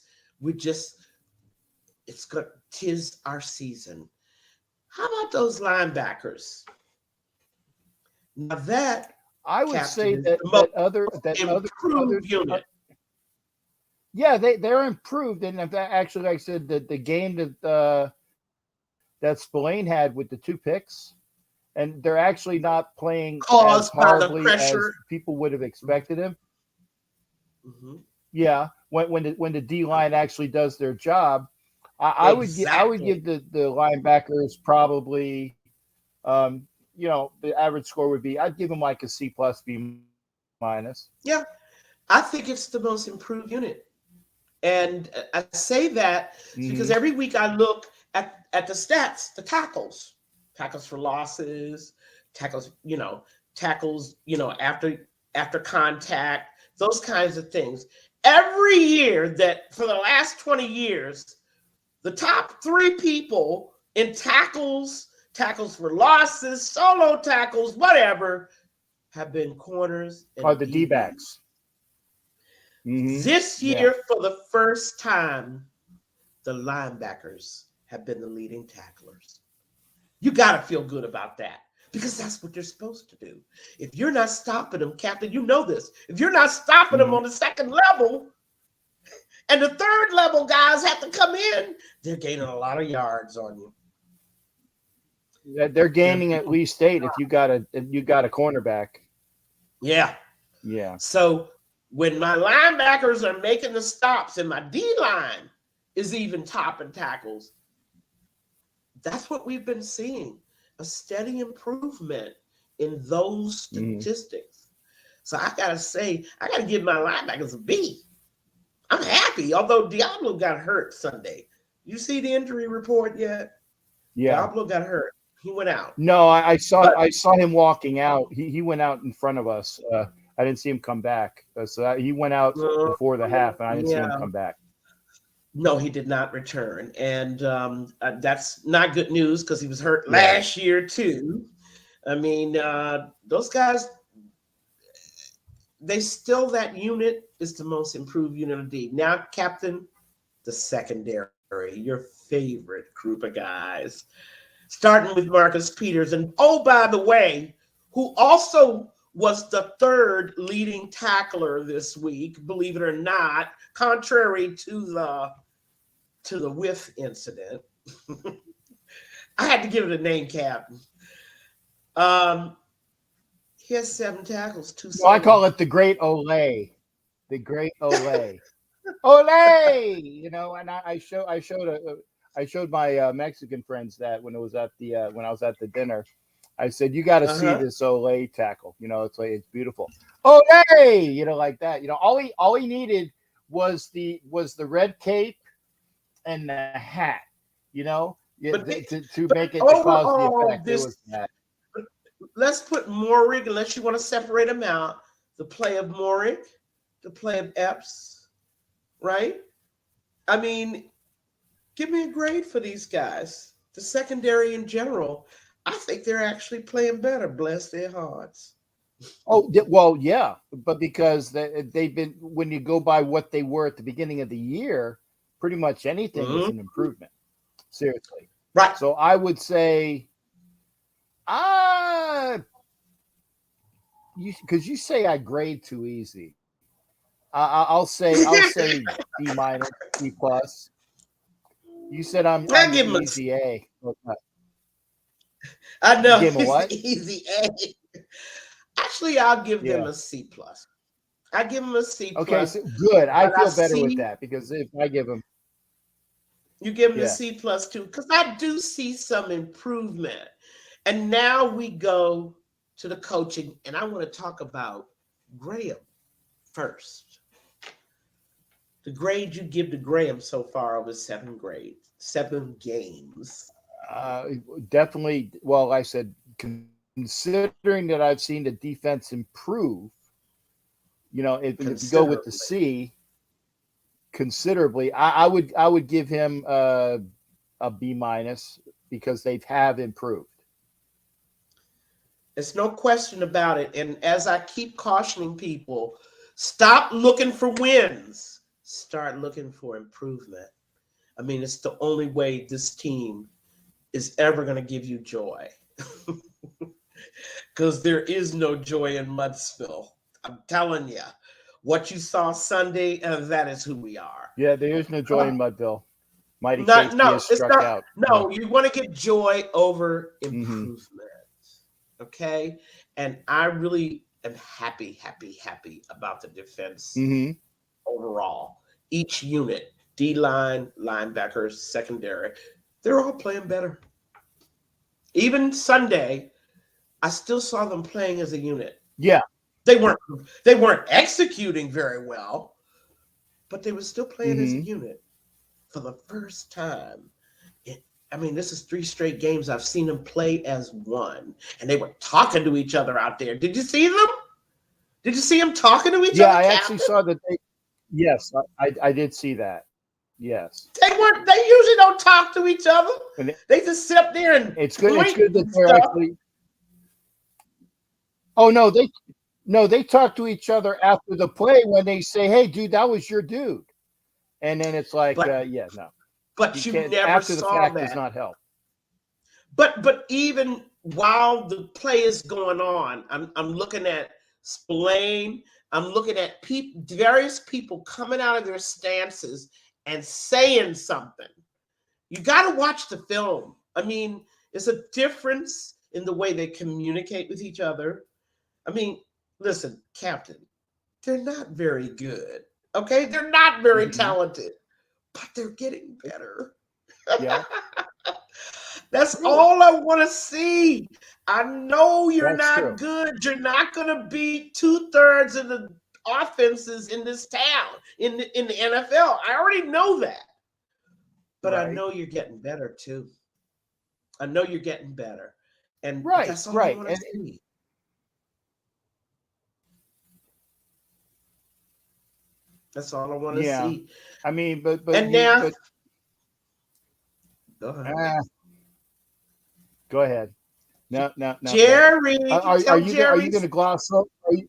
our season. How about those linebackers? Now that I would say that other unit. Yeah, they're improved. And in fact, actually, like I said, the game that Spillane had with the 2 picks, and they're actually not playing as horribly as people would have expected him. Yeah, when the D line actually does their job. I would Exactly. give the linebackers probably, the average score would be, I'd give them like a C plus B minus. Yeah, I think it's the most improved unit. And I say that Mm-hmm. because every week I look at the stats, the tackles for losses, tackles, after contact, those kinds of things. Every year that for the last 20 years, the top three people in tackles for losses, solo tackles, whatever, have been corners Or and the D DBs. backs. Mm-hmm. This Yeah. year, for the first time, the linebackers have been the leading tacklers. You got to feel good about that because that's what they're supposed to do. If you're not stopping them, Captain, you know this. If you're not stopping them Mm-hmm. on the second level and the third level guys have to come in, they're gaining a lot of yards on you. They're gaining at least 8 if you got a cornerback. Yeah. Yeah. So when my linebackers are making the stops and my D line is even topping tackles, that's what we've been seeing, a steady improvement in those statistics. So I got to say, I got to give my linebackers a B. I'm happy, although Diablo got hurt Sunday. You see the injury report yet? Yeah. Diablo got hurt. He went out. No, I saw him walking out. He went out in front of us. I didn't see him come back. So he went out before the half, and I didn't see him come back. No, he did not return. And that's not good news because he was hurt last year too. I mean, those guys, that unit is the most improved unit of D. Now, Captain, the secondary, your favorite group of guys, starting with Marcus Peters. And oh, by the way, who also was the third leading tackler this week, believe it or not, contrary to the whiff incident. I had to give it a name, Captain. He has 7 tackles, 2 solos. Well, I call it the Great Olay. The Great Olay. Olay! And I showed my Mexican friends that when I was at the dinner. I said, you got to see this Olay tackle. It's beautiful. Olay! Like that. All he needed was the red cape and the hat. To make it to cause the effect. It was that. Let's put Morick, unless you want to separate them out. The play of Morick, the play of Epps, right? I mean, give me a grade for these guys. The secondary in general, I think they're actually playing better. Bless their hearts. Oh, well, yeah, but because they've been, when you go by what they were at the beginning of the year, pretty much anything is an improvement. Seriously. Right. So I would say, because you say I grade too easy. I'll say B minus, B plus. You said I'm give him easy A. I know. Give him a what? Easy A. Actually, I'll give them a C plus. I give them a C plus. Okay, so good. I feel better with that because if I give them, you give them a C plus too, because I do see some improvement. And now we go to the coaching, and I want to talk about Graham first. The grade you give to Graham so far over 7 games. Definitely. Well, I said, considering that I've seen the defense improve, if you go with the C, considerably, I would give him a B minus because they have improved. There's no question about it. And as I keep cautioning people, stop looking for wins. Start looking for improvement. I mean, it's the only way this team is ever going to give you joy. Because there is no joy in Mudsville. I'm telling you. What you saw Sunday, that is who we are. Yeah, there is no joy in Mudsville. Mighty Casey has struck out. No, you want to get joy over improvement. Okay? And I really am happy about the defense overall. each unit, D-line, linebackers, secondary, they're all playing better. Even Sunday, I still saw them playing as a unit. Yeah. They weren't executing very well, but they were still playing as a Mm-hmm. unit for the first time. I mean, this is 3 straight games I've seen them play as one, and they were talking to each other out there. Did you see them? Did you see them talking to each Yeah, other, I Captain? actually saw that. Yes, I did see that. Yes. They usually don't talk to each other. And They just sit up there and it's good. It's point good that and they're stuff. actually. Oh no, they talk to each other after the play when they say, "Hey, dude, that was your dude," and then it's like, yeah, no. But you can't, never after the saw fact that. does not help. But even while the play is going on, I'm looking at Spillane. I'm looking at various people coming out of their stances and saying something. You got to watch the film. I mean, it's a difference in the way they communicate with each other. I mean, listen, Captain, they're not very good. Okay, they're not very talented, but they're getting better. Yeah. That's True. all I want to see. I know you're That's not true. good. You're not going to beat 2/3 of the offenses in this town, in the NFL. I already know that. But I Right. know you're getting better too. I know you're getting better. And Right, that's all right. I want to see. That's all I want to Yeah. see. I mean, but And you, now, but go ahead. Go ahead. No. Jerry, Are you going to gloss up? Yeah,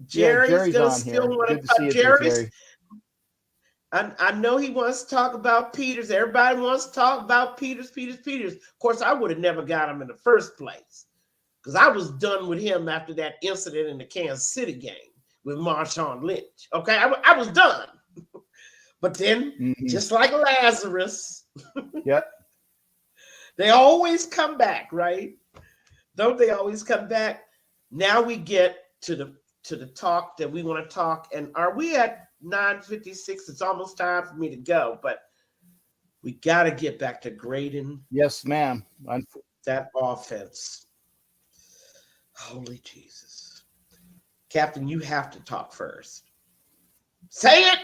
Jerry's Jerry's gonna on still here. want Good to to see talk. you too, Jerry's. Jerry. I know he wants to talk about Peters. Everybody wants to talk about Peters. Of course, I would have never got him in the first place because I was done with him after that incident in the Kansas City game with Marshawn Lynch. Okay, I was done. But then, just like Lazarus, Yep. they always come back, right? Don't they always come back? Now we get to the talk that we want to talk. And are we at 9:56? It's almost time for me to go, but we got to get back to grading. Yes, ma'am. That offense. Holy Jesus. Captain, you have to talk first. Say it.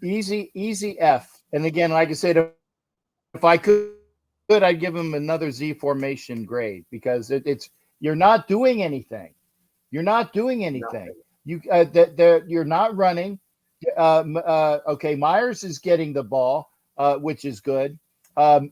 Easy F. And again, like I said, if I could, I'd give him another Z formation grade because it's you're not doing anything. You're not doing anything. You're not running. Okay, Myers is getting the ball, which is good.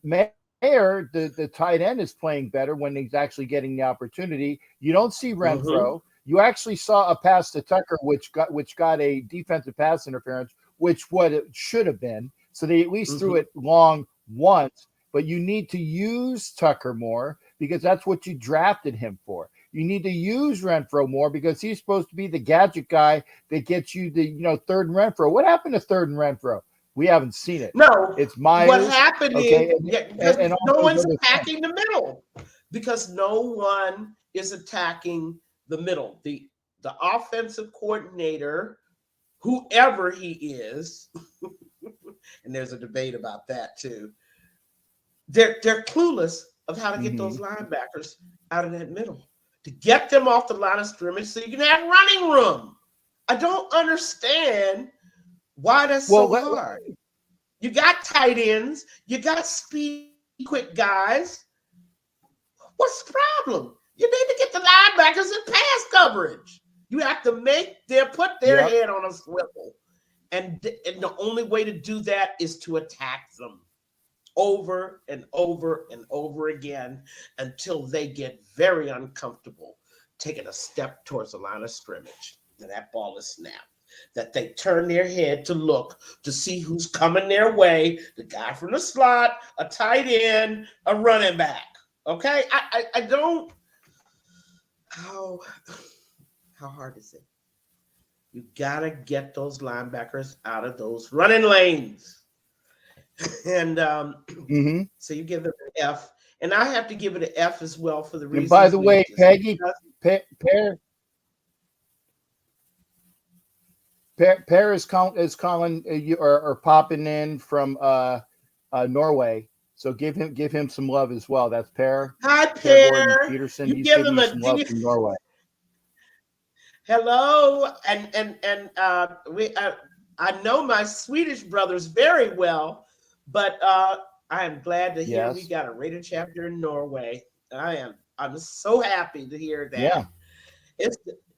Mayer, the tight end, is playing better when he's actually getting the opportunity. You don't see Renfro. You actually saw a pass to Tucker, which got a defensive pass interference, which what it should have been. So they at least threw it long once. But you need to use Tucker more because that's what you drafted him for. You need to use Renfro more because he's supposed to be the gadget guy that gets you the third and Renfro. What happened to third and Renfro? We haven't seen it. No, it's Myers. What happened okay, is because no one's attacking the middle. Because no one is attacking the middle. The offensive coordinator, whoever he is, and there's a debate about that too. They're clueless of how to get those linebackers out of that middle to get them off the line of scrimmage so you can have running room. I don't understand why that's so hard. You got tight ends, you got speed, quick guys. What's the problem? You need to get the linebackers in pass coverage. You have to put their head on a swivel. And the only way to do that is to attack them over and over and over again until they get very uncomfortable taking a step towards the line of scrimmage. And that ball is snapped. That they turn their head to look to see who's coming their way, the guy from the slot, a tight end, a running back. Okay? I don't. How hard is it? You got to get those linebackers out of those running lanes. And so you give them an F. And I have to give it an F as well for the reason. And by the way, Peggy, Per is calling or popping in from Norway. So give him some love as well. That's Per. Hi, Per Gordon Per. Peterson. You He's give giving him you a some love from Norway. hello, and I know my Swedish brothers very well, but I am glad to hear we got a rated chapter in Norway. I'm so happy to hear that. Yeah.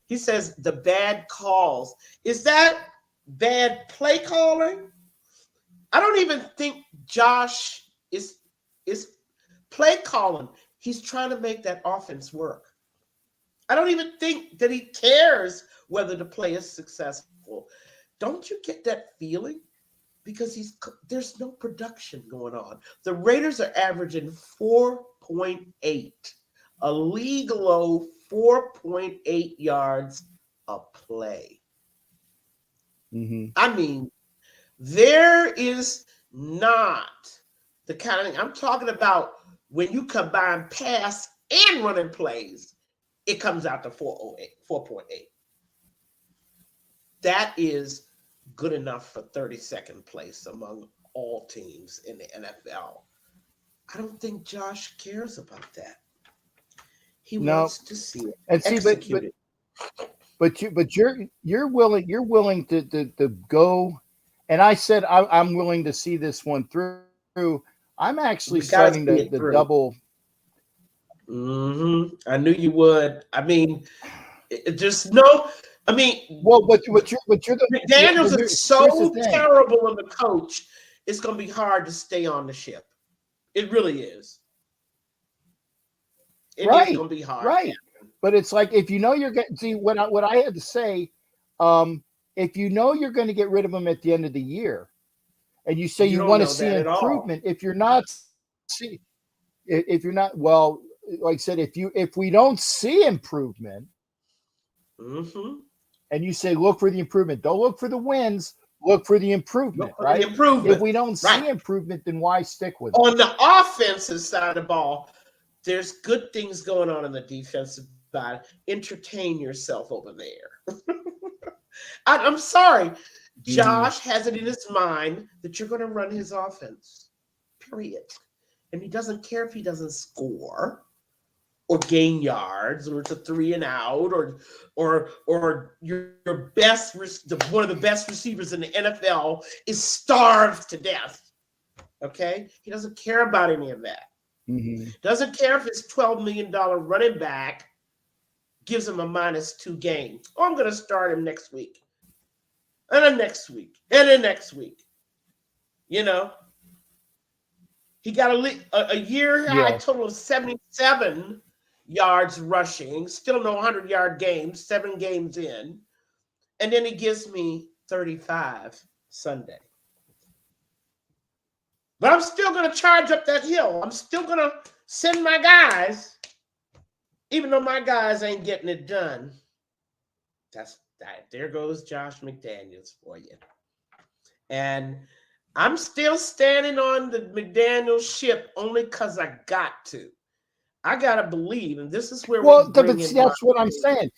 He says the bad calls. Is that bad play calling? I don't even think Josh is play calling. He's trying to make that offense work. I don't even think that he cares whether the play is successful. Don't you get that feeling? Because there's no production going on. The Raiders are averaging 4.8, a league low 4.8 yards a play. Mm-hmm. I mean, there is not the kind of thing I'm talking about when you combine pass and running plays, it comes out to 4.8. That is good enough for 32nd place among all teams in the NFL. I don't think Josh cares about that. He wants to see it executed. But you're willing to go, and I said I'm willing to see this one through. I'm actually starting to double. Mm-hmm. I knew you would. I mean, just no. I mean, well, but you're the McDaniels is so terrible in the coach. It's going to be hard to stay on the ship. It really is. It is going to be hard. Right. But it's like if you know you're getting what I had to say. If you know you're going to get rid of him at the end of the year, and you say you want to see improvement, if you're not well, like I said, if we don't see improvement, and you say look for the improvement, don't look for the wins, look for the improvement, right? If we don't see improvement, then why stick with it? On the offensive side of the ball, there's good things going on in the defensive side. Entertain yourself over there. I'm sorry. Josh has it in his mind that you're going to run his offense, period. And he doesn't care if he doesn't score or gain yards, or it's a 3 and out, or your best, one of the best receivers in the NFL is starved to death. Okay? He doesn't care about any of that. Doesn't care if his $12 million running back gives him a -2 game. Oh, I'm going to start him next week. And then next week. And then next week. You know? He got a year high total of 77 yards rushing. Still no 100-yard games, 7 games in. And then he gives me 35 Sunday. But I'm still going to charge up that hill. I'm still going to send my guys, even though my guys ain't getting it done. That's that. There goes Josh McDaniels for you. And I'm still standing on the McDaniels ship only because I got to. I got to believe, and this is where that's what I'm saying.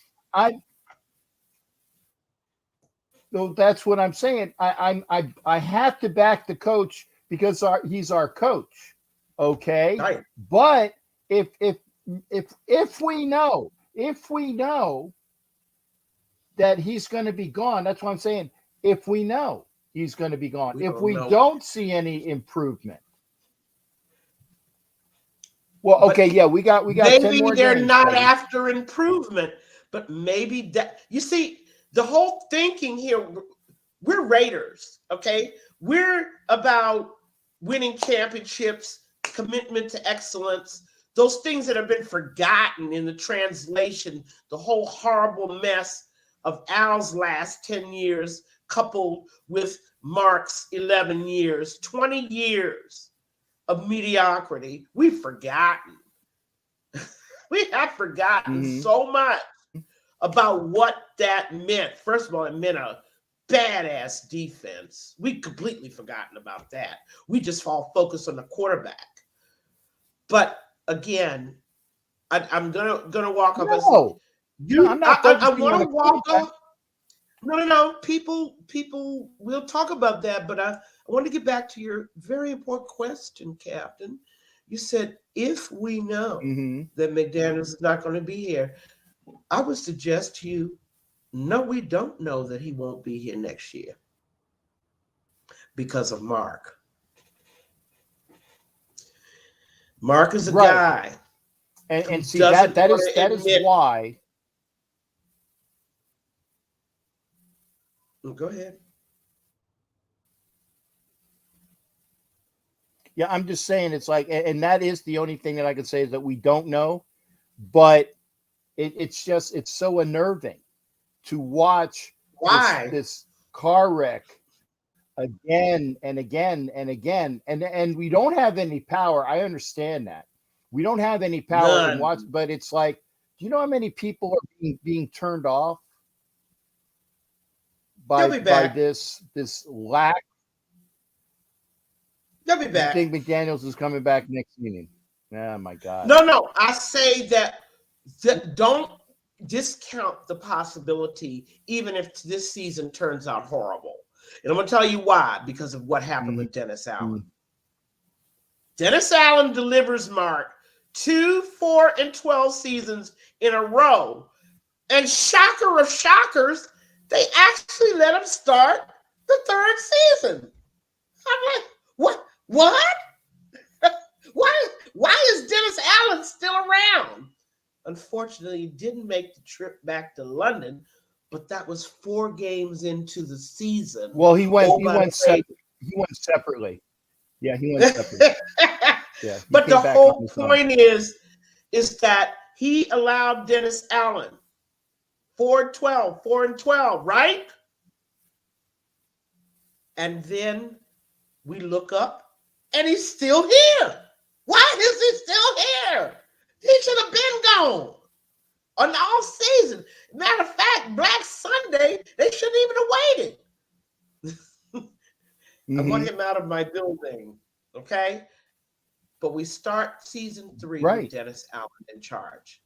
That's what I'm saying. I have to back the coach because he's our coach, okay? Right. But if we know that he's going to be gone, that's what I'm saying. If we know he's going to be gone, if we don't see any improvement, well, okay, we got maybe 10 more they're games, not baby. after improvement, but maybe that you see the whole thinking here. We're Raiders, okay? We're about winning championships, commitment to excellence, those things that have been forgotten in the translation, the whole horrible mess of Al's last 10 years coupled with Mark's 11 years, 20 years of mediocrity. We've forgotten. We have forgotten so much about what that meant. First of all, it meant a badass defense. We completely forgotten about that. We just fall focused on the quarterback. But again, I'm gonna walk up. No, I'm not. I want to walk up. No. People will talk about that, but I want to get back to your very important question, Captain. You said if we know Mm-hmm. that McDaniels is not going to be here, I would suggest to you, no, we don't know that he won't be here next year because of Mark. Mark is a Right. guy And see doesn't that want is to that is admit. why. Go ahead. Yeah, I'm just saying it's like, and that is the only thing that I can say is that we don't know, but it's just it's so unnerving to watch Why? this car wreck again and again and again, and we don't have any power. I understand that we don't have any power in None. watch, but it's like, do you know how many people are being turned off They'll be by back. this lack? They'll be You back. think McDaniels is coming back next meeting? Oh my God. No. I say that don't discount the possibility, even if this season turns out horrible. And I'm going to tell you why, because of what happened with Dennis Allen. Dennis Allen delivers Mark 2, 4, and 12 seasons in a row. And shocker of shockers, they actually let him start the third season. I'm like, what? Why is Dennis Allen still around? Unfortunately, he didn't make the trip back to London, but that was 4 games into the season. Well, he went separately. Yeah, he went separately. Yeah, but the whole point is that he allowed Dennis Allen 4 and 12, right? And then we look up and he's still here. Why is he still here? He should have been gone on the off season. Matter of fact, Black Sunday, they shouldn't even have waited. I want him out of my building, okay? But we start season 3 with Dennis Allen in charge.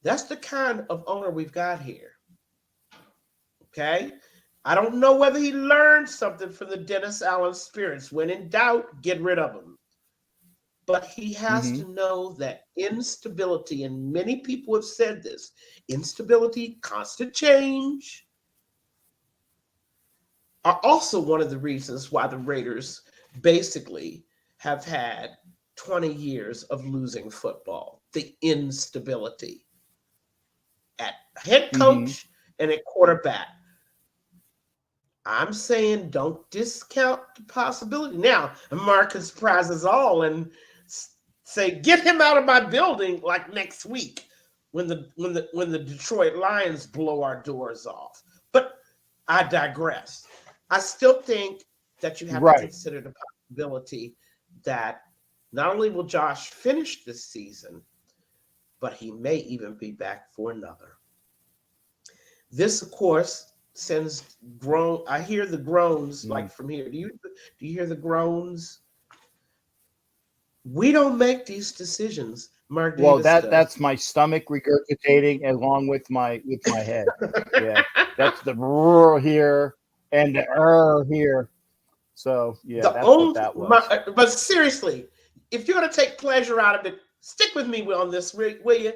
That's the kind of owner we've got here, okay? I don't know whether he learned something from the Dennis Allen experience. When in doubt, get rid of him. But he has to know that instability, and many people have said this, instability, constant change, are also one of the reasons why the Raiders basically have had 20 years of losing football. The instability at head coach and at quarterback. I'm saying don't discount the possibility. Now, Mark can surprise us all and say, get him out of my building like next week when the Detroit Lions blow our doors off. But I digress. I still think that you have to consider the possibility that not only will Josh finish this season, but he may even be back for another. This, of course, sends groan. I hear the groans like from here. Do you hear the groans? We don't make these decisions. Mark Davis that's my stomach regurgitating along with my head. Yeah, that's the roar here and the here. So yeah, that's what that was. But seriously, if you're going to take pleasure out of it, stick with me on this, will you?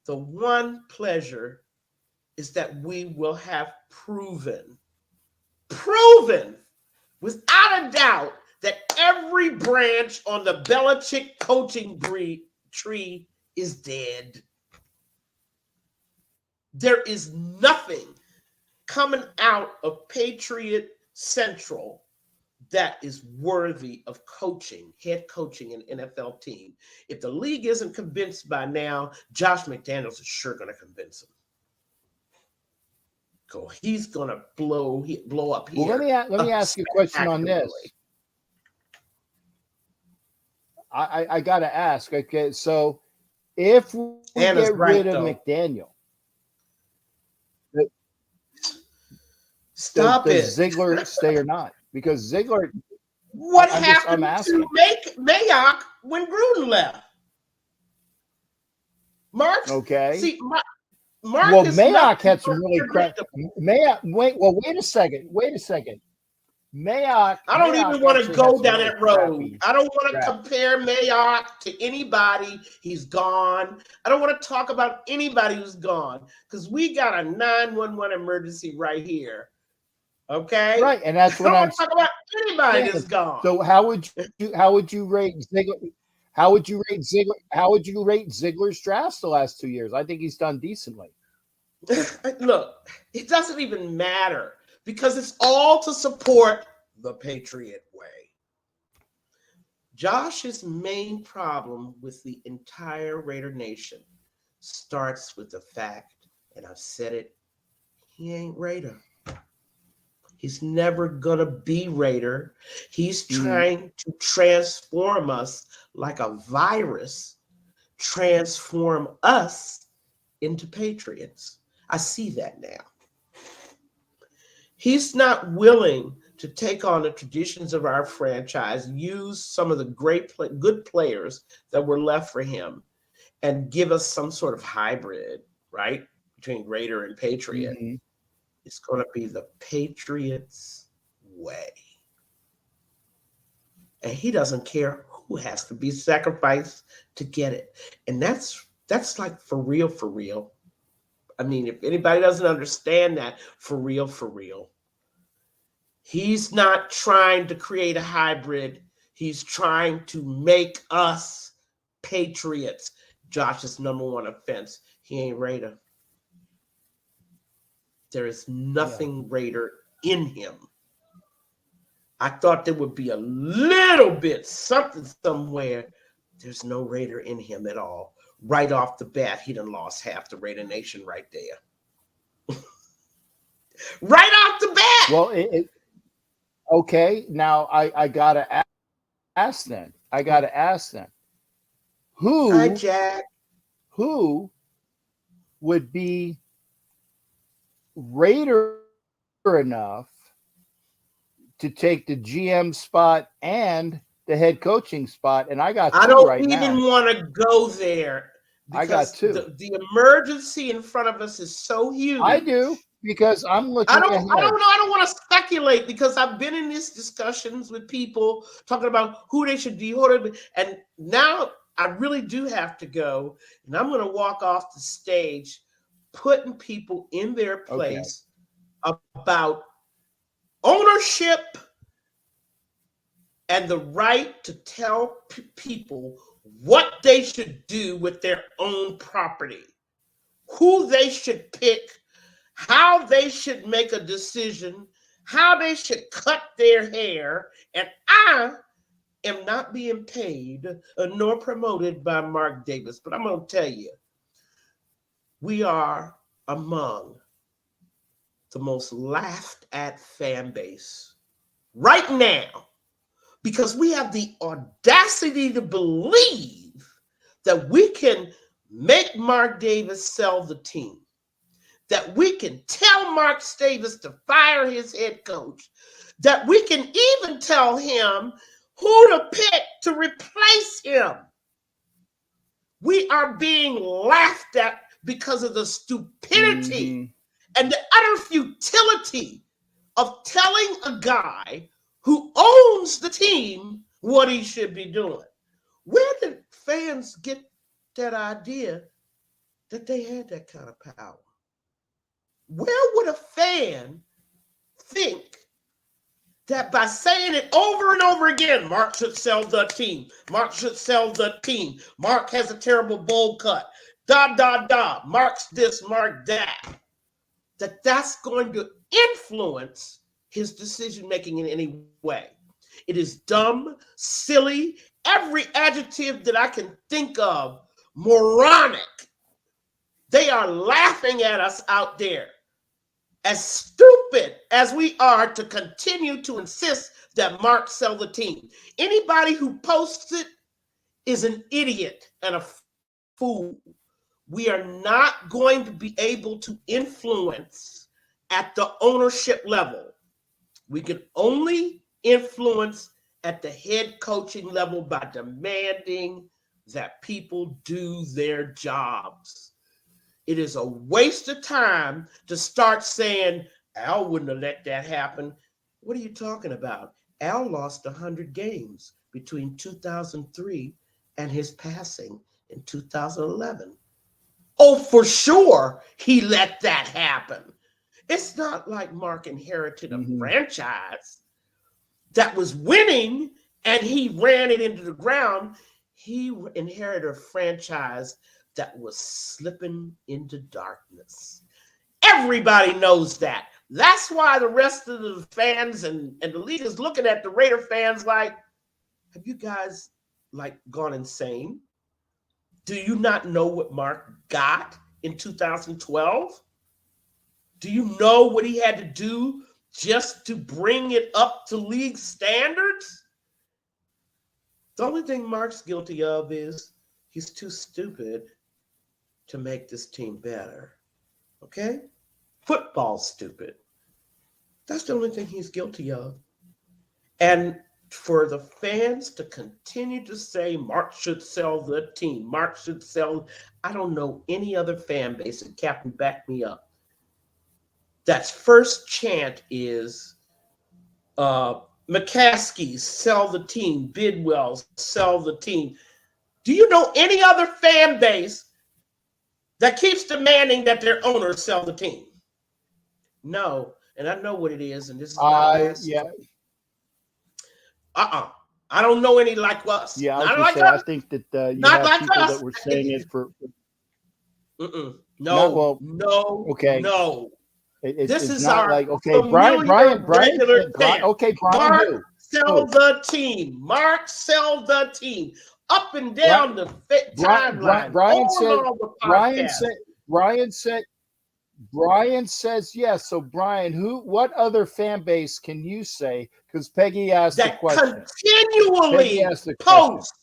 The one pleasure is that we will have proven without a doubt that every branch on the Belichick coaching tree is dead. There is nothing coming out of Patriot Central that is worthy of head coaching an NFL team. If the league isn't convinced by now, Josh McDaniels is sure going to convince them. So he's going to blow up here. Well, let me ask you a question on this. I got to ask. Okay, so if we get rid of McDaniel, does Ziegler stay or not? Because Ziegler, what happened to Mayock when Gruden left? Mark, okay. See, Mark Well, is Mayock nothing had some but really crap. predictable. Mayock, wait a second. I don't Mayock even want to actually had go some down really that road. crappy I don't want to crap. compare Mayock to anybody. He's gone. I don't want to talk about anybody who's gone because we got a 911 emergency right here. Okay, Right, and that's I what don't I'm want to talk about anybody saying. that's gone. So how would you rate Ziegler? How would you rate Ziegler? How would you rate Ziegler's drafts the last 2 years? I think he's done decently. Look, it doesn't even matter because it's all to support the Patriot way. Josh's main problem with the entire Raider Nation starts with the fact, and I've said it, he ain't Raider. He's never gonna be Raider. He's trying to transform us like a virus, transform us into Patriots. I see that now. He's not willing to take on the traditions of our franchise, use some of the good players that were left for him, and give us some sort of hybrid, right, between Raider and Patriot. Mm-hmm. It's going to be the Patriots way. And he doesn't care who has to be sacrificed to get it. And that's like for real, for real. I mean, if anybody doesn't understand that, for real, for real. He's not trying to create a hybrid. He's trying to make us Patriots. Josh's number one offense, he ain't Raider. There is nothing Raider in him. I thought there would be a little bit, something somewhere. There's no Raider in him at all. Right off the bat, he done lost half the Raider Nation right there. Right off the bat. Well, okay. Now I gotta ask then. Hi, Jack. Who would be Raider enough to take the GM spot and the head coaching spot? And I got two I don't right even now. want to go there I got because two. the emergency in front of us is so huge. I do because I'm looking I don't ahead. know. I don't want to speculate because I've been in these discussions with people talking about who they should be, and now I really do have to go, and I'm going to walk off the stage, putting people in their place about ownership and the right to tell people what they should do with their own property, who they should pick, how they should make a decision, how they should cut their hair. And I am not being paid nor promoted by Mark Davis, but I'm going to tell you, we are among the most laughed at fan base right now because we have the audacity to believe that we can make Mark Davis sell the team, that we can tell Mark Davis to fire his head coach, that we can even tell him who to pick to replace him. We are being laughed at because of the stupidity and the utter futility of telling a guy who owns the team what he should be doing. Where did fans get that idea that they had that kind of power? Where would a fan think that by saying it over and over again, Mark should sell the team, Mark should sell the team, Mark has a terrible bowl cut, Mark's this, Mark that, that's going to influence his decision-making in any way? It is dumb, silly, every adjective that I can think of, moronic. They are laughing at us out there. As stupid as we are to continue to insist that Mark sell the team. Anybody who posts it is an idiot and a fool. We are not going to be able to influence at the ownership level. We can only influence at the head coaching level by demanding that people do their jobs. It is a waste of time to start saying, Al wouldn't have let that happen. What are you talking about? Al lost 100 games between 2003 and his passing in 2011. Oh, for sure, he let that happen. It's not like Mark inherited a franchise that was winning and he ran it into the ground. He inherited a franchise that was slipping into darkness. Everybody knows that. That's why the rest of the fans and the league is looking at the Raider fans like, have you guys like gone insane? Do you not know what Mark got in 2012? Do you know what he had to do just to bring it up to league standards? The only thing Mark's guilty of is he's too stupid to make this team better. Okay? Football's stupid. That's the only thing he's guilty of. And for the fans to continue to say Mark should sell the team, Mark should sell, I don't know any other fan base, and Captain, back me up, that's first chant is McCaskey, sell the team, Bidwell, sell the team. Do you know any other fan base that keeps demanding that their owners sell the team? No, and I know what it is, and this is yeah. I don't know any like us. Yeah, I think that you not have like people us. that were saying it for. No, okay. No. This is not our like, okay, Brian, okay, Brian, Mark, sell the team. Mark, sell the team. Up and down the timeline. Brian says yes. So Brian, what other fan base can you say? Because Peggy asked the question. Continually post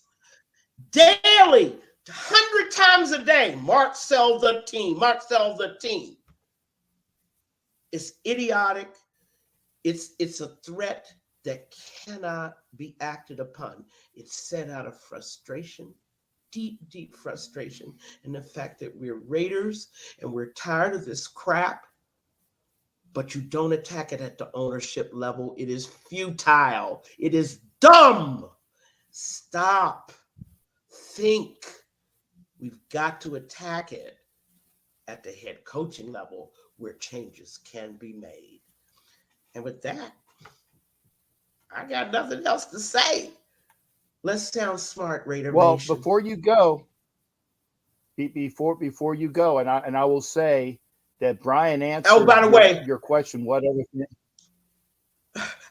daily, 100 times a day. Mark, sell the team. Mark, sell the team. It's idiotic. It's a threat that cannot be acted upon. It's set out of frustration, deep frustration, and the fact that we're Raiders and we're tired of this crap, but you don't attack it at the ownership level. It is futile. It is dumb. Stop. Think. We've got to attack it at the head coaching level where changes can be made. And with that, I got nothing else to say. Let's sound smart, Raider Nation. Before you go, before you go, and I will say that Brian answered. Oh, by the way, your question. What other?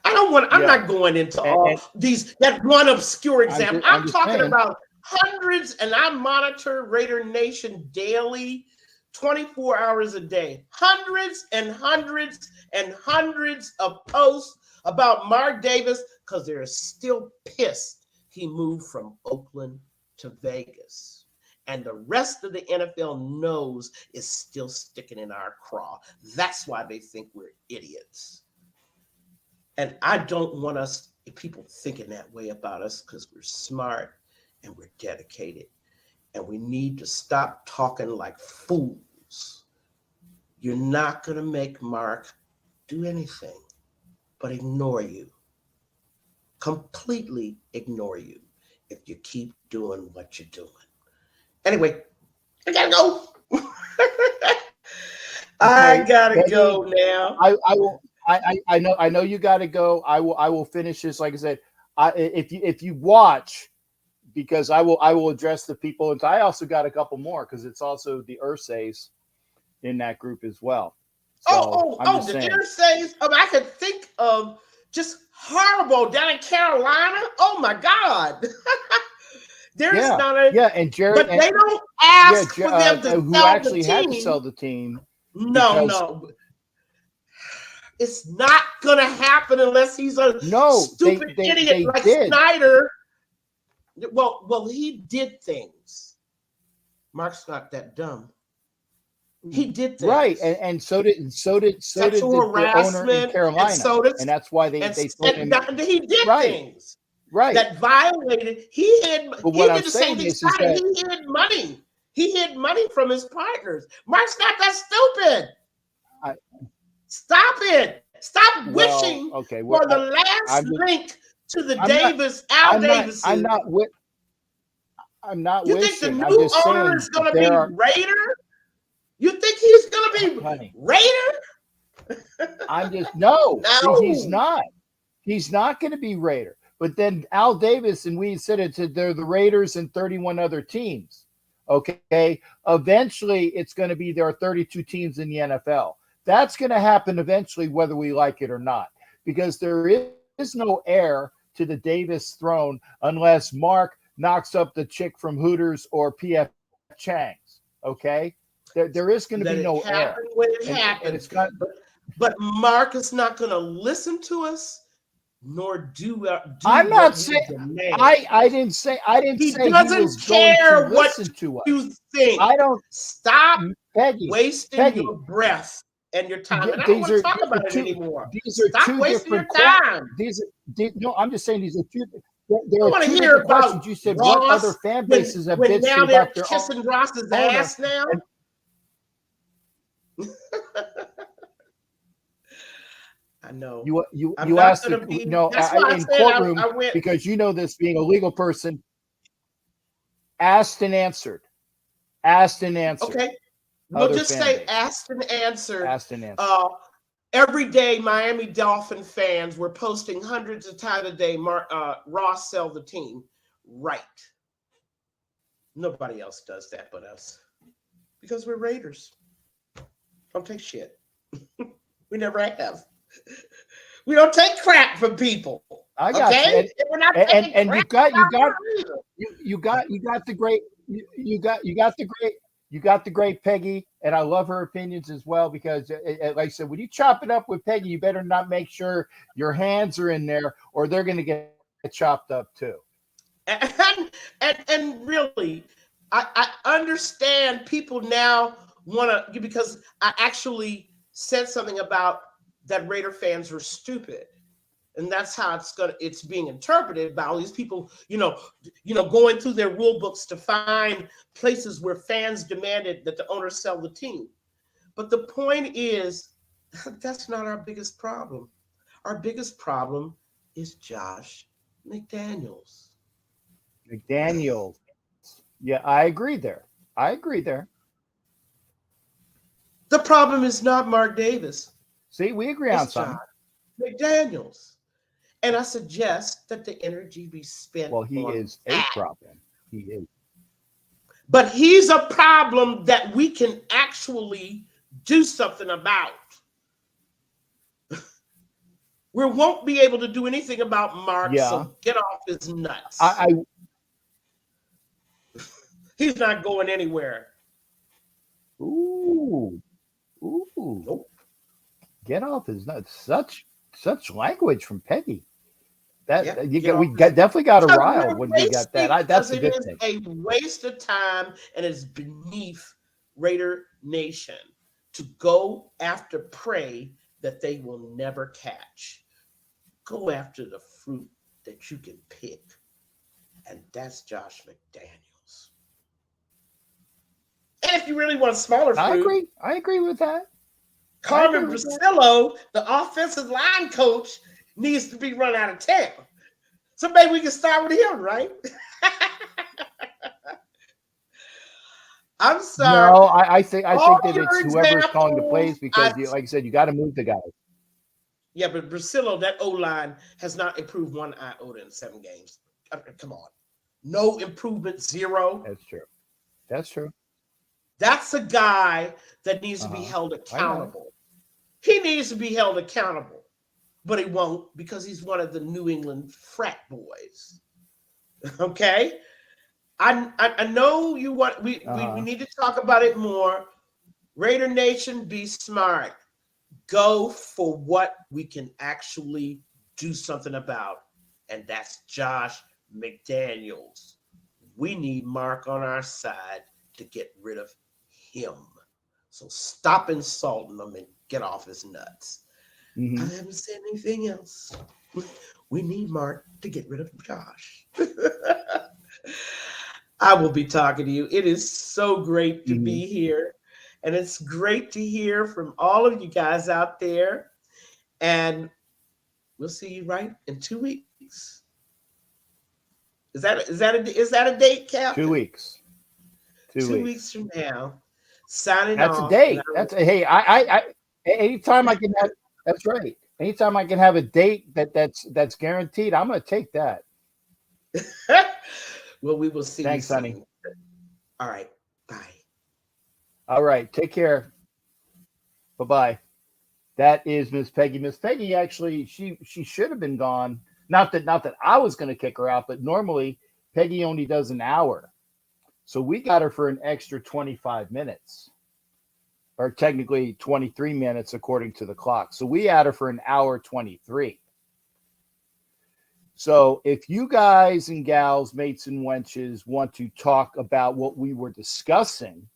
I don't want. I'm not going into all these. That one obscure example. I'm talking about hundreds, and I monitor Raider Nation daily, 24 hours a day. Hundreds and hundreds and hundreds of posts about Mark Davis because they're still pissed he moved from Oakland to Vegas. And the rest of the NFL knows is still sticking in our craw. That's why they think we're idiots. And I don't want people thinking that way about us because we're smart and we're dedicated. And we need to stop talking like fools. You're not going to make Mark do anything but ignore you. Completely ignore you if you keep doing what you're doing. Anyway, I gotta go. I gotta go now. I know you gotta go. I will finish this. Like I said, if you watch, because I will address the people, and I also got a couple more because it's also the Ursays in that group as well. So, the Ursays. I could think of just horrible down in Carolina. Oh my God. There's not a and Jerry, but they don't ask for them to who sell actually the team. had to sell the team. No. It's not gonna happen unless he's a stupid idiot like Snyder. Well, he did things. Mark's not that dumb. He did things. Right, and so did the owner in Carolina, and that's why they told him he did things. Right. That violated. He did the same thing. He hid money. He hid money from his partners. Mark's not that stupid. Stop it. Stop wishing okay. for the last link to the I'm Davis. I'm not You wishing. think the I'm new just saying owner is going to be Raider? You think he's going to be Raider? No. No. He's not. He's not going to be Raider. But then Al Davis and we said they're the Raiders and 31 other teams. Okay. Eventually, it's going to be there are 32 teams in the NFL. That's going to happen eventually, whether we like it or not, because there is no heir to the Davis throne unless Mark knocks up the chick from Hooters or P.F. Chang's. Okay. There is going to be no heir. When it happens. But Mark is not going to listen to us. Nor do I'm not saying I didn't say he say doesn't he was care going to what listen to us. You think. I don't stop Peggy, wasting your breath and your time. And I don't want to talk about it anymore. These are stop two wasting different your time. No, I'm just saying these are two. There I are want to two hear different about questions. You said Ross, what other fan bases have bitched now about they're their kissing Ross's ass now. I know. You asked in courtroom because you know this being a legal person. Asked and answered. Okay. We'll just say asked and answered. Every day, Miami Dolphin fans were posting hundreds of times a day, Ross sell the team. Right. Nobody else does that but us. Because we're Raiders. Don't take shit. We never have. We don't take crap from people. I got you. We're not and you got the great Peggy, and I love her opinions as well because, like I said, when you chop it up with Peggy, you better not make sure your hands are in there, or they're going to get chopped up too. And really, I understand people now want to, because I actually said something about that Raider fans were stupid. And that's how it's being interpreted by all these people, going through their rule books to find places where fans demanded that the owner sell the team. But the point is, that's not our biggest problem. Our biggest problem is Josh McDaniels. Yeah, I agree there. The problem is not Mark Davis. See, we agree on something. McDaniels. And I suggest that the energy be spent. Well, he is a problem. He is. But he's a problem that we can actually do something about. We won't be able to do anything about Mark, so get off his nuts. He's not going anywhere. Ooh. Nope. Get off his nuts. Such language from Peggy. We definitely got a rile when we got that. That's a good thing. It's a waste of time, and it's beneath Raider Nation to go after prey that they will never catch. Go after the fruit that you can pick, and that's Josh McDaniels. And if you really want smaller fruit, I agree with that. Carmen Brasillo, the offensive line coach, needs to be run out of town. So maybe we can start with him, right? I'm sorry. No, I think that it's whoever's calling the plays because, like I said, you got to move the guys. Yeah, but Brasillo, that O-line has not improved one iota in 7 games. Come on. No improvement, 0. That's true. That's a guy that needs to be held accountable. He needs to be held accountable, but he won't because he's one of the New England frat boys. Okay? I know you want we need to talk about it more. Raider Nation, be smart. Go for what we can actually do something about, and that's Josh McDaniels. We need Mark on our side to get rid of him. So stop insulting him and get off his nuts. I haven't said anything else. We need Mark to get rid of Josh. I will be talking to you. It is so great to Mhm. be here. And it's great to hear from all of you guys out there. And we'll see you right in 2 weeks. Is that a date, 2 Captain? weeks. 2 2 weeks. weeks from now. Signing That's a off. And date. That's a hey. Anytime I can have. That's right. Anytime I can have a date that's guaranteed, I'm going to take that. well, we will see you Thanks, honey. soon. All right. Bye. All right. Take care. Bye bye. That is Miss Peggy. Miss Peggy actually she should have been gone. Not that I was going to kick her out, but normally Peggy only does an hour, so we got her for an extra 25 minutes, or technically 23 minutes according to the clock. So we had her for an hour 23. So if you guys and gals, mates and wenches, want to talk about what we were discussing,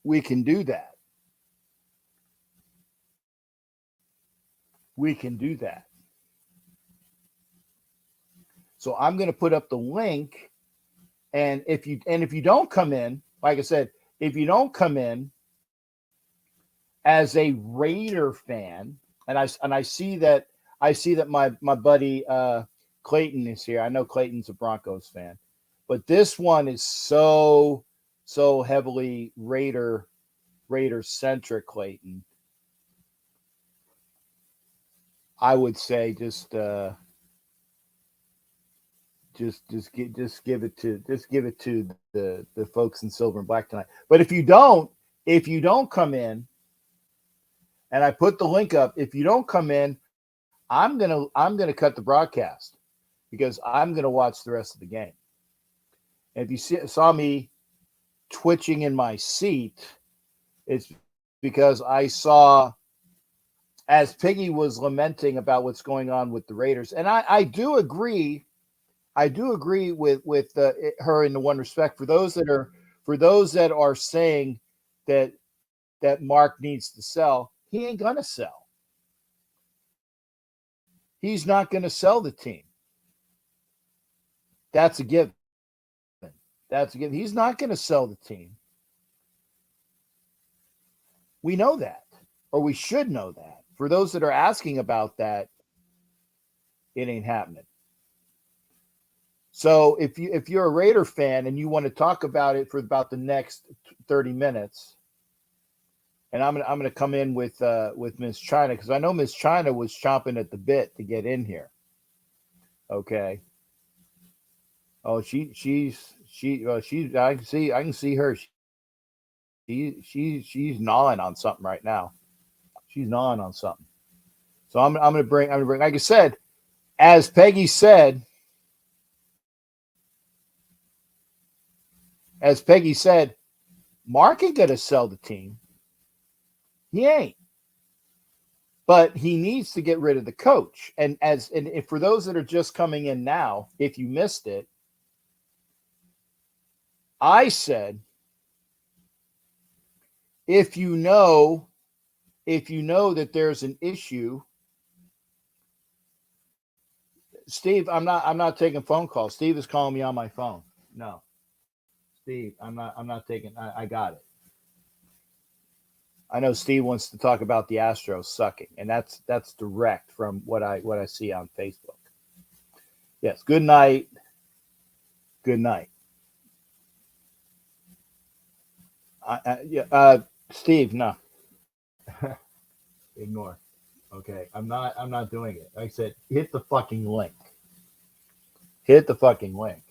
we can do that. We can do that. So I'm going to put up the link, and if you don't come in, like I said, if you don't come in as a Raider fan, and I see that my buddy Clayton is here. I know Clayton's a Broncos fan, but this one is so heavily Raider centric, Clayton. I would say just give it to the folks in silver and black tonight. But if you don't come in, and I put the link up, if you don't come in, I'm gonna cut the broadcast because I'm gonna watch the rest of the game. And if you saw me twitching in my seat, it's because I saw, as Piggy was lamenting about what's going on with the Raiders, and I do agree. I do agree with her in the one respect. For those that are saying that Mark needs to sell, he ain't gonna sell. He's not gonna sell the team. That's a given. That's a given. He's not gonna sell the team. We know that, or we should know that. For those that are asking about that, it ain't happening. So if you're a Raider fan and you want to talk about it for about the next 30 minutes, and I'm gonna come in with Miss China, because I know Miss China was chomping at the bit to get in here. Okay. Oh, she's I can see her. She's gnawing on something right now. She's gnawing on something. So I'm gonna bring like I said, as Peggy said, Mark ain't gonna sell the team. He ain't. But he needs to get rid of the coach. And if for those that are just coming in now, if you missed it, I said, if you know that there's an issue, Steve, I'm not taking phone calls. Steve is calling me on my phone. No, Steve, I'm not taking. I got it. I know Steve wants to talk about the Astros sucking, and that's direct from what I see on Facebook. Yes. Good night. Good night. Steve, no. Ignore. Okay. I'm not doing it. Like I said, hit the fucking link. Hit the fucking link.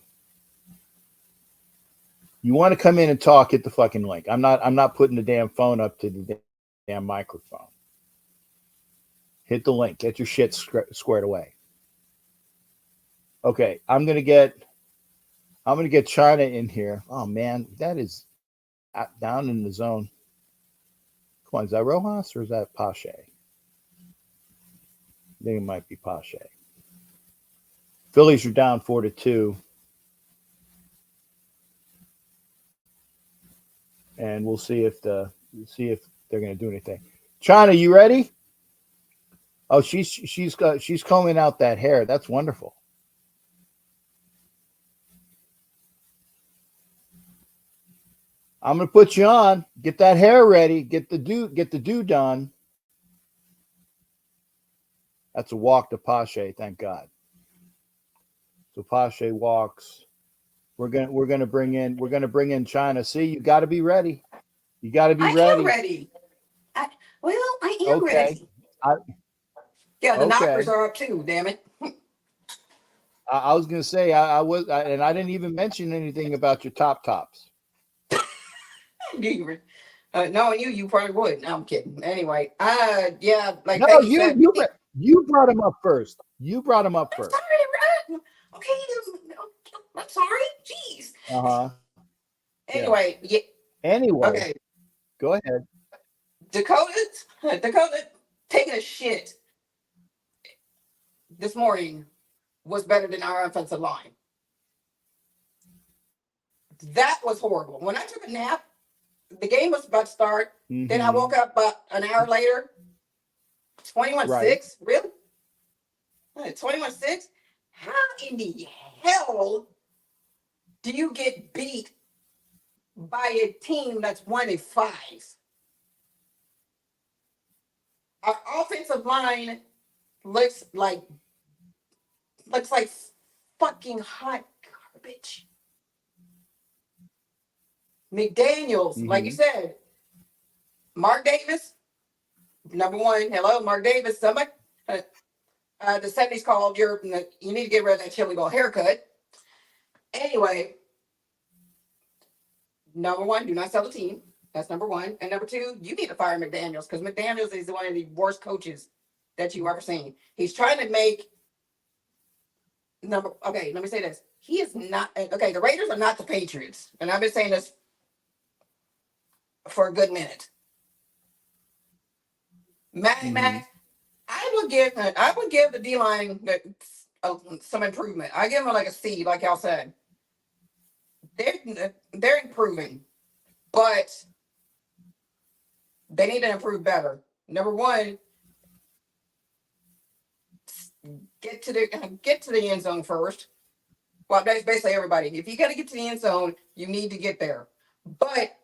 You want to come in and talk, hit the fucking link. I'm not putting the damn phone up to the damn microphone. Hit the link. Get your shit squared away. Okay, I'm gonna get China in here. Oh man, that is down in the zone. Come on, is that Rojas or is that Pache? I think it might be Pache. Phillies are down 4-2. And we'll see if they're going to do anything. China, you ready? Oh, she's combing out that hair. That's wonderful. I'm gonna put you on. Get that hair ready. Get the do done. That's a walk to Pache, thank God. So Pache walks. We're gonna bring in China. See, you got to be ready. You got to be I am ready. ready. I am Okay. ready. I, Yeah, the knockers okay. are up too. Damn it. I was gonna say and I didn't even mention anything about your tops. Knowing you probably would. No, I'm kidding. Anyway, yeah, like No, Peggy said. you brought him up first. You brought him up I'm first. sorry. Okay, I'm sorry. Jeez. Uh huh. Yeah. Anyway, yeah. Anyway, Okay, go ahead. Dakota taking a shit this morning was better than our offensive line. That was horrible. When I took a nap, the game was about to start. Mm-hmm. Then I woke up about an hour later. 21-6? Right. Really? 21-6? How in the hell do you get beat by a team that's 1-5? Our offensive line looks like fucking hot garbage. McDaniels, like you said, Mark Davis, number one. Hello, Mark Davis. Somebody, the 70s called you need to get rid of that chili ball haircut. Anyway, number one, do not sell the team. That's number one. And number two, you need to fire McDaniels because McDaniels is one of the worst coaches that you've ever seen. He's trying to make okay, let me say this. He is not okay. The Raiders are not the Patriots, and I've been saying this for a good minute. Max, I would give the D line some improvement. I give them like a C, like y'all said. They're improving, but they need to improve better. Number one, get to the end zone first. Well, that's basically everybody. If you got to get to the end zone, you need to get there. But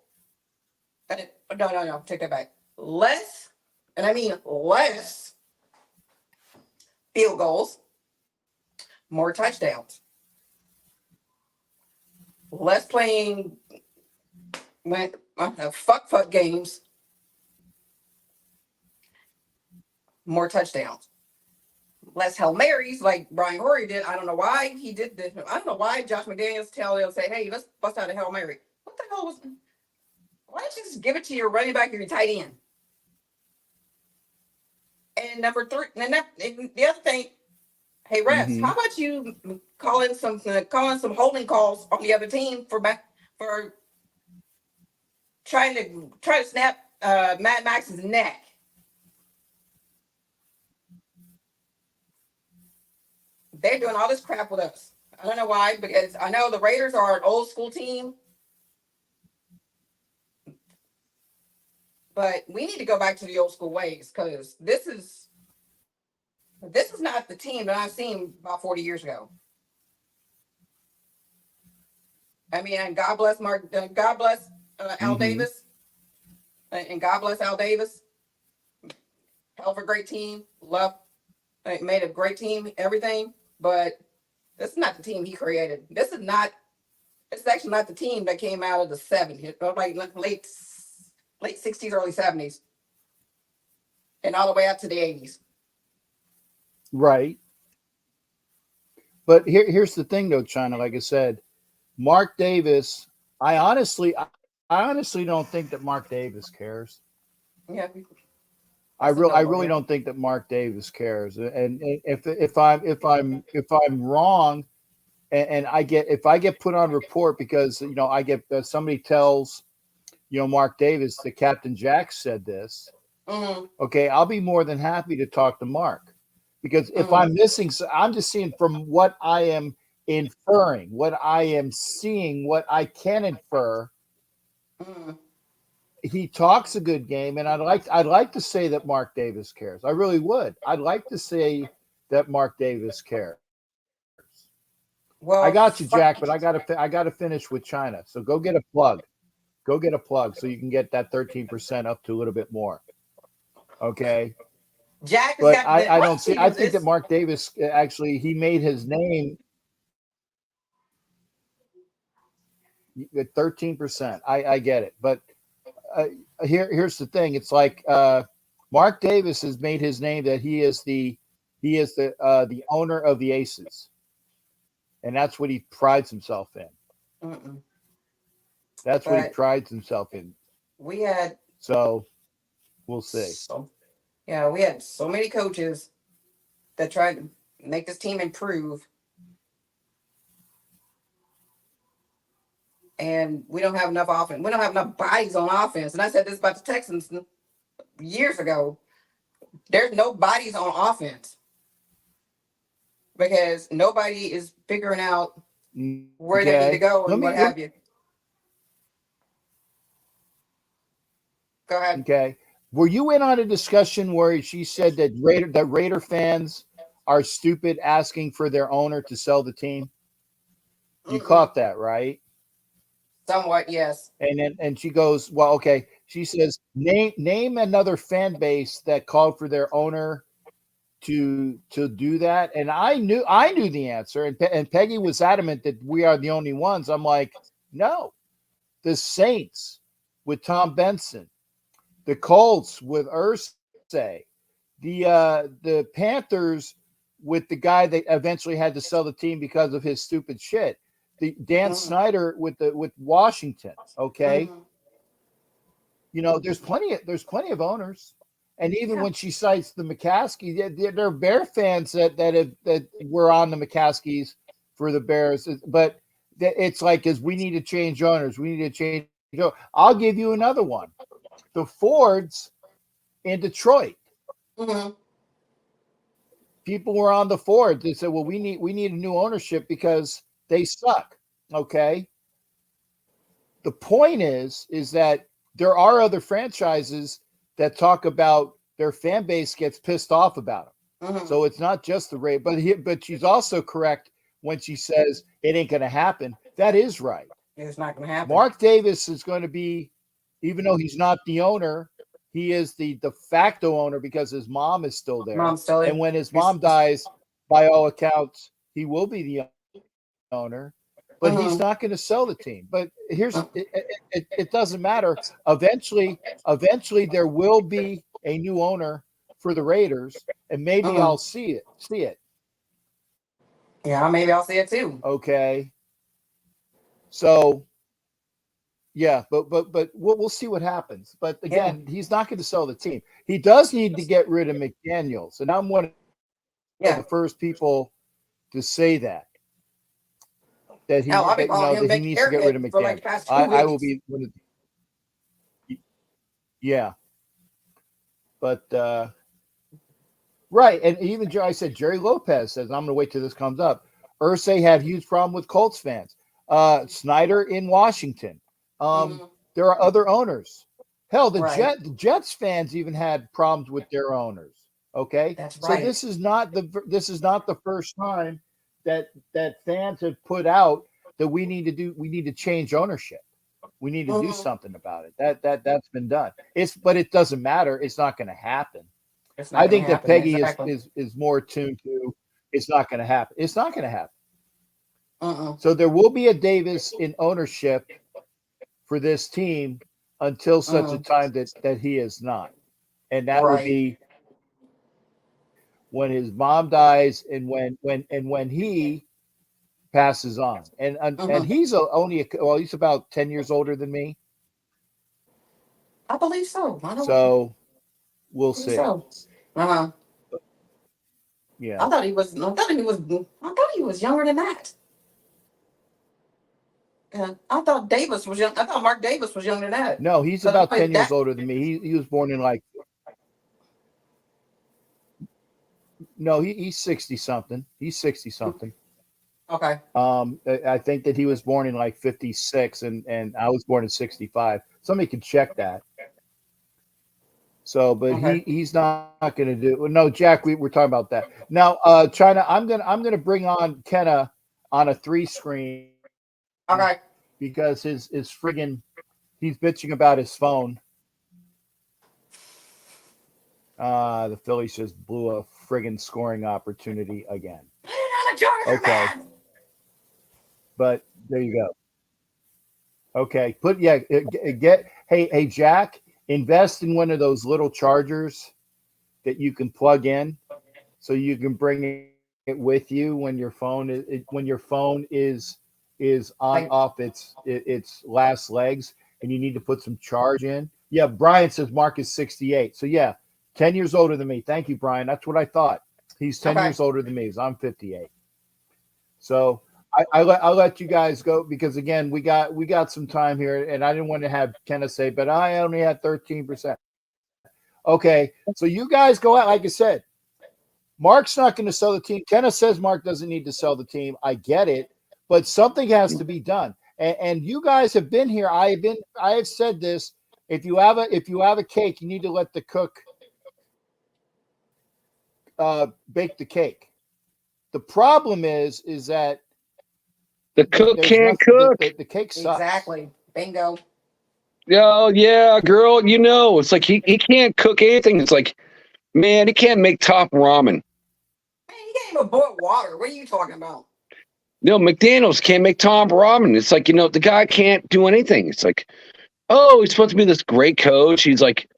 no, take that back. Less, and I mean less field goals, more touchdowns. Less playing fuck games, more touchdowns. Less Hail Marys like Brian Horry did. I don't know why he did this. I don't know why Josh McDaniels say, hey, let's bust out a Hail Mary. What the hell was... Why don't you just give it to your running back or your tight end? And number three, and the other thing, hey refs, how about you calling some holding calls on the other team for trying to snap Mad Max's neck? They're doing all this crap with us. I don't know why, because I know the Raiders are an old school team. But we need to go back to the old school ways because this is not the team that I've seen about 40 years ago. I mean, and God bless Al Davis, and God bless Al Davis. Hell of a great team. Made a great team, everything. But this is not the team he created. It's actually not the team that came out of the 70s, like late 60s, early 70s, and all the way up to the 80s. Right. But here's the thing, though, China. Like I said, Mark Davis. I honestly don't think that Mark Davis cares. Yeah. I really don't think that Mark Davis cares. And if I'm wrong, and I get put on report because I get somebody tells Mark Davis that Captain Jack said this. Okay, I'll be more than happy to talk to Mark because if I'm missing, I'm just seeing from what I am inferring, what I am seeing, what I can infer. He talks a good game, and I'd like to say that Mark Davis cares. I really would. I'd like to say that Mark Davis cares. Well, I got you, Jack, but I got to finish with China. So go get a plug. Go get a plug so you can get that 13% up to a little bit more. Okay. Jack has But got. I what don't see. team I is think that this? Mark Davis actually he made his name at 13%. I get it, but here's the thing. It's like Mark Davis has made his name that he is the owner of the Aces, and that's what he prides himself in. Mm-mm. That's what he But prides himself in. we had So we'll see. we had so many coaches that tried to make this team improve, and we don't have enough offense. We don't have enough bodies on offense. And I said this about the Texans years ago. There's no bodies on offense because nobody is figuring out where they need to go and what have you. Go ahead. Okay. Were you in on a discussion where she said that Raider fans are stupid asking for their owner to sell the team? You caught that, right? Somewhat, yes. And she goes, well, okay. She says, name another fan base that called for their owner to do that. And I knew the answer. And Peggy was adamant that we are the only ones. I'm like, no. The Saints with Tom Benson, the Colts with Irsay, the Panthers with the guy that eventually had to sell the team because of his stupid shit. The Dan Snyder with Washington. Okay. You know, there's plenty of owners. And even when she cites the McCaskey, there are Bear fans that were on the McCaskies for the Bears. But it's like, we need to change owners. We need to change. I'll give you another one. The Fords in Detroit. People were on the Fords. They said, well, we need a new ownership because they suck. Okay. The point is that there are other franchises that talk about their fan base gets pissed off about them. So it's not just the Raiders, but she's also correct when she says it ain't going to happen. That is right. It's not going to happen. Mark Davis is going to be, even though he's not the owner, he is the de facto owner because his mom is still there. And when his mom dies, by all accounts, he will be the owner. But he's not going to sell the team. But here's it doesn't matter. Eventually there will be a new owner for the Raiders, and maybe I'll see it. Yeah, maybe I'll see it too. Okay. So yeah, but we'll see what happens. But again, he's not going to sell the team. He does need to get rid of McDaniels, and I'm one of the first people to say that. That he, that he needs to get rid of McDaniels. I will be one of yeah. But right, and even I said Jerry Lopez says, I'm going to wait till this comes up. Irsay had huge problem with Colts fans. Snyder in Washington. There are other owners. Hell, the Jets fans even had problems with their owners. Okay, that's right. So this is not the first time that fans have put out that we need to change ownership. We need to do something about it. That's been done. But it doesn't matter. It's not going to happen. I think that Peggy is more tuned to it's not going to happen. It's not going to happen. So there will be a Davis in ownership for this team until such a time that he is not. And that will be when his mom dies and when he passes on. And he's he's about 10 years older than me. I believe so. So we'll see. So. Yeah. I thought he was younger than that. I thought Davis was young. I thought Mark Davis was younger than that. No, he's about 10 years older than me. He was born in he's 60 something. He's 60 something. Okay. I think that he was born in 56 and I was born in 65. Somebody can check that. So, but he's not going to do. No, Jack, we're talking about that now. China, I'm gonna bring on Kenna on a 3 screen. Okay. Because his friggin' He's bitching about his phone. The Phillies just blew a friggin' scoring opportunity again. Put it on a charger, Okay. man. But there you go. Okay. Hey, Jack, invest in one of those little chargers that you can plug in so you can bring it with you when your phone is off its last legs and you need to put some charge in. Yeah, Brian says Mark is 68. So yeah, 10 years older than me. Thank you, Brian. That's what I thought. He's 10 years older than me. I'm 58. So I'll let you guys go because again, we got some time here, and I didn't want to have Kenneth say, but I only had 13%. Okay, so you guys go out. Like I said, Mark's not going to sell the team. Kenneth says Mark doesn't need to sell the team. I get it, but something has to be done. And you guys have been here. I have said this. If you have a cake, you need to let the cook bake the cake. The problem is that the cook can't cook. The cake sucks. Exactly. Bingo. Oh yeah, girl. It's like he can't cook anything. It's like, man, he can't make top ramen. Man, you can't even boil water. What are you talking about? No, McDaniels can't make top ramen. It's like, the guy can't do anything. It's like, oh, he's supposed to be this great coach. He's like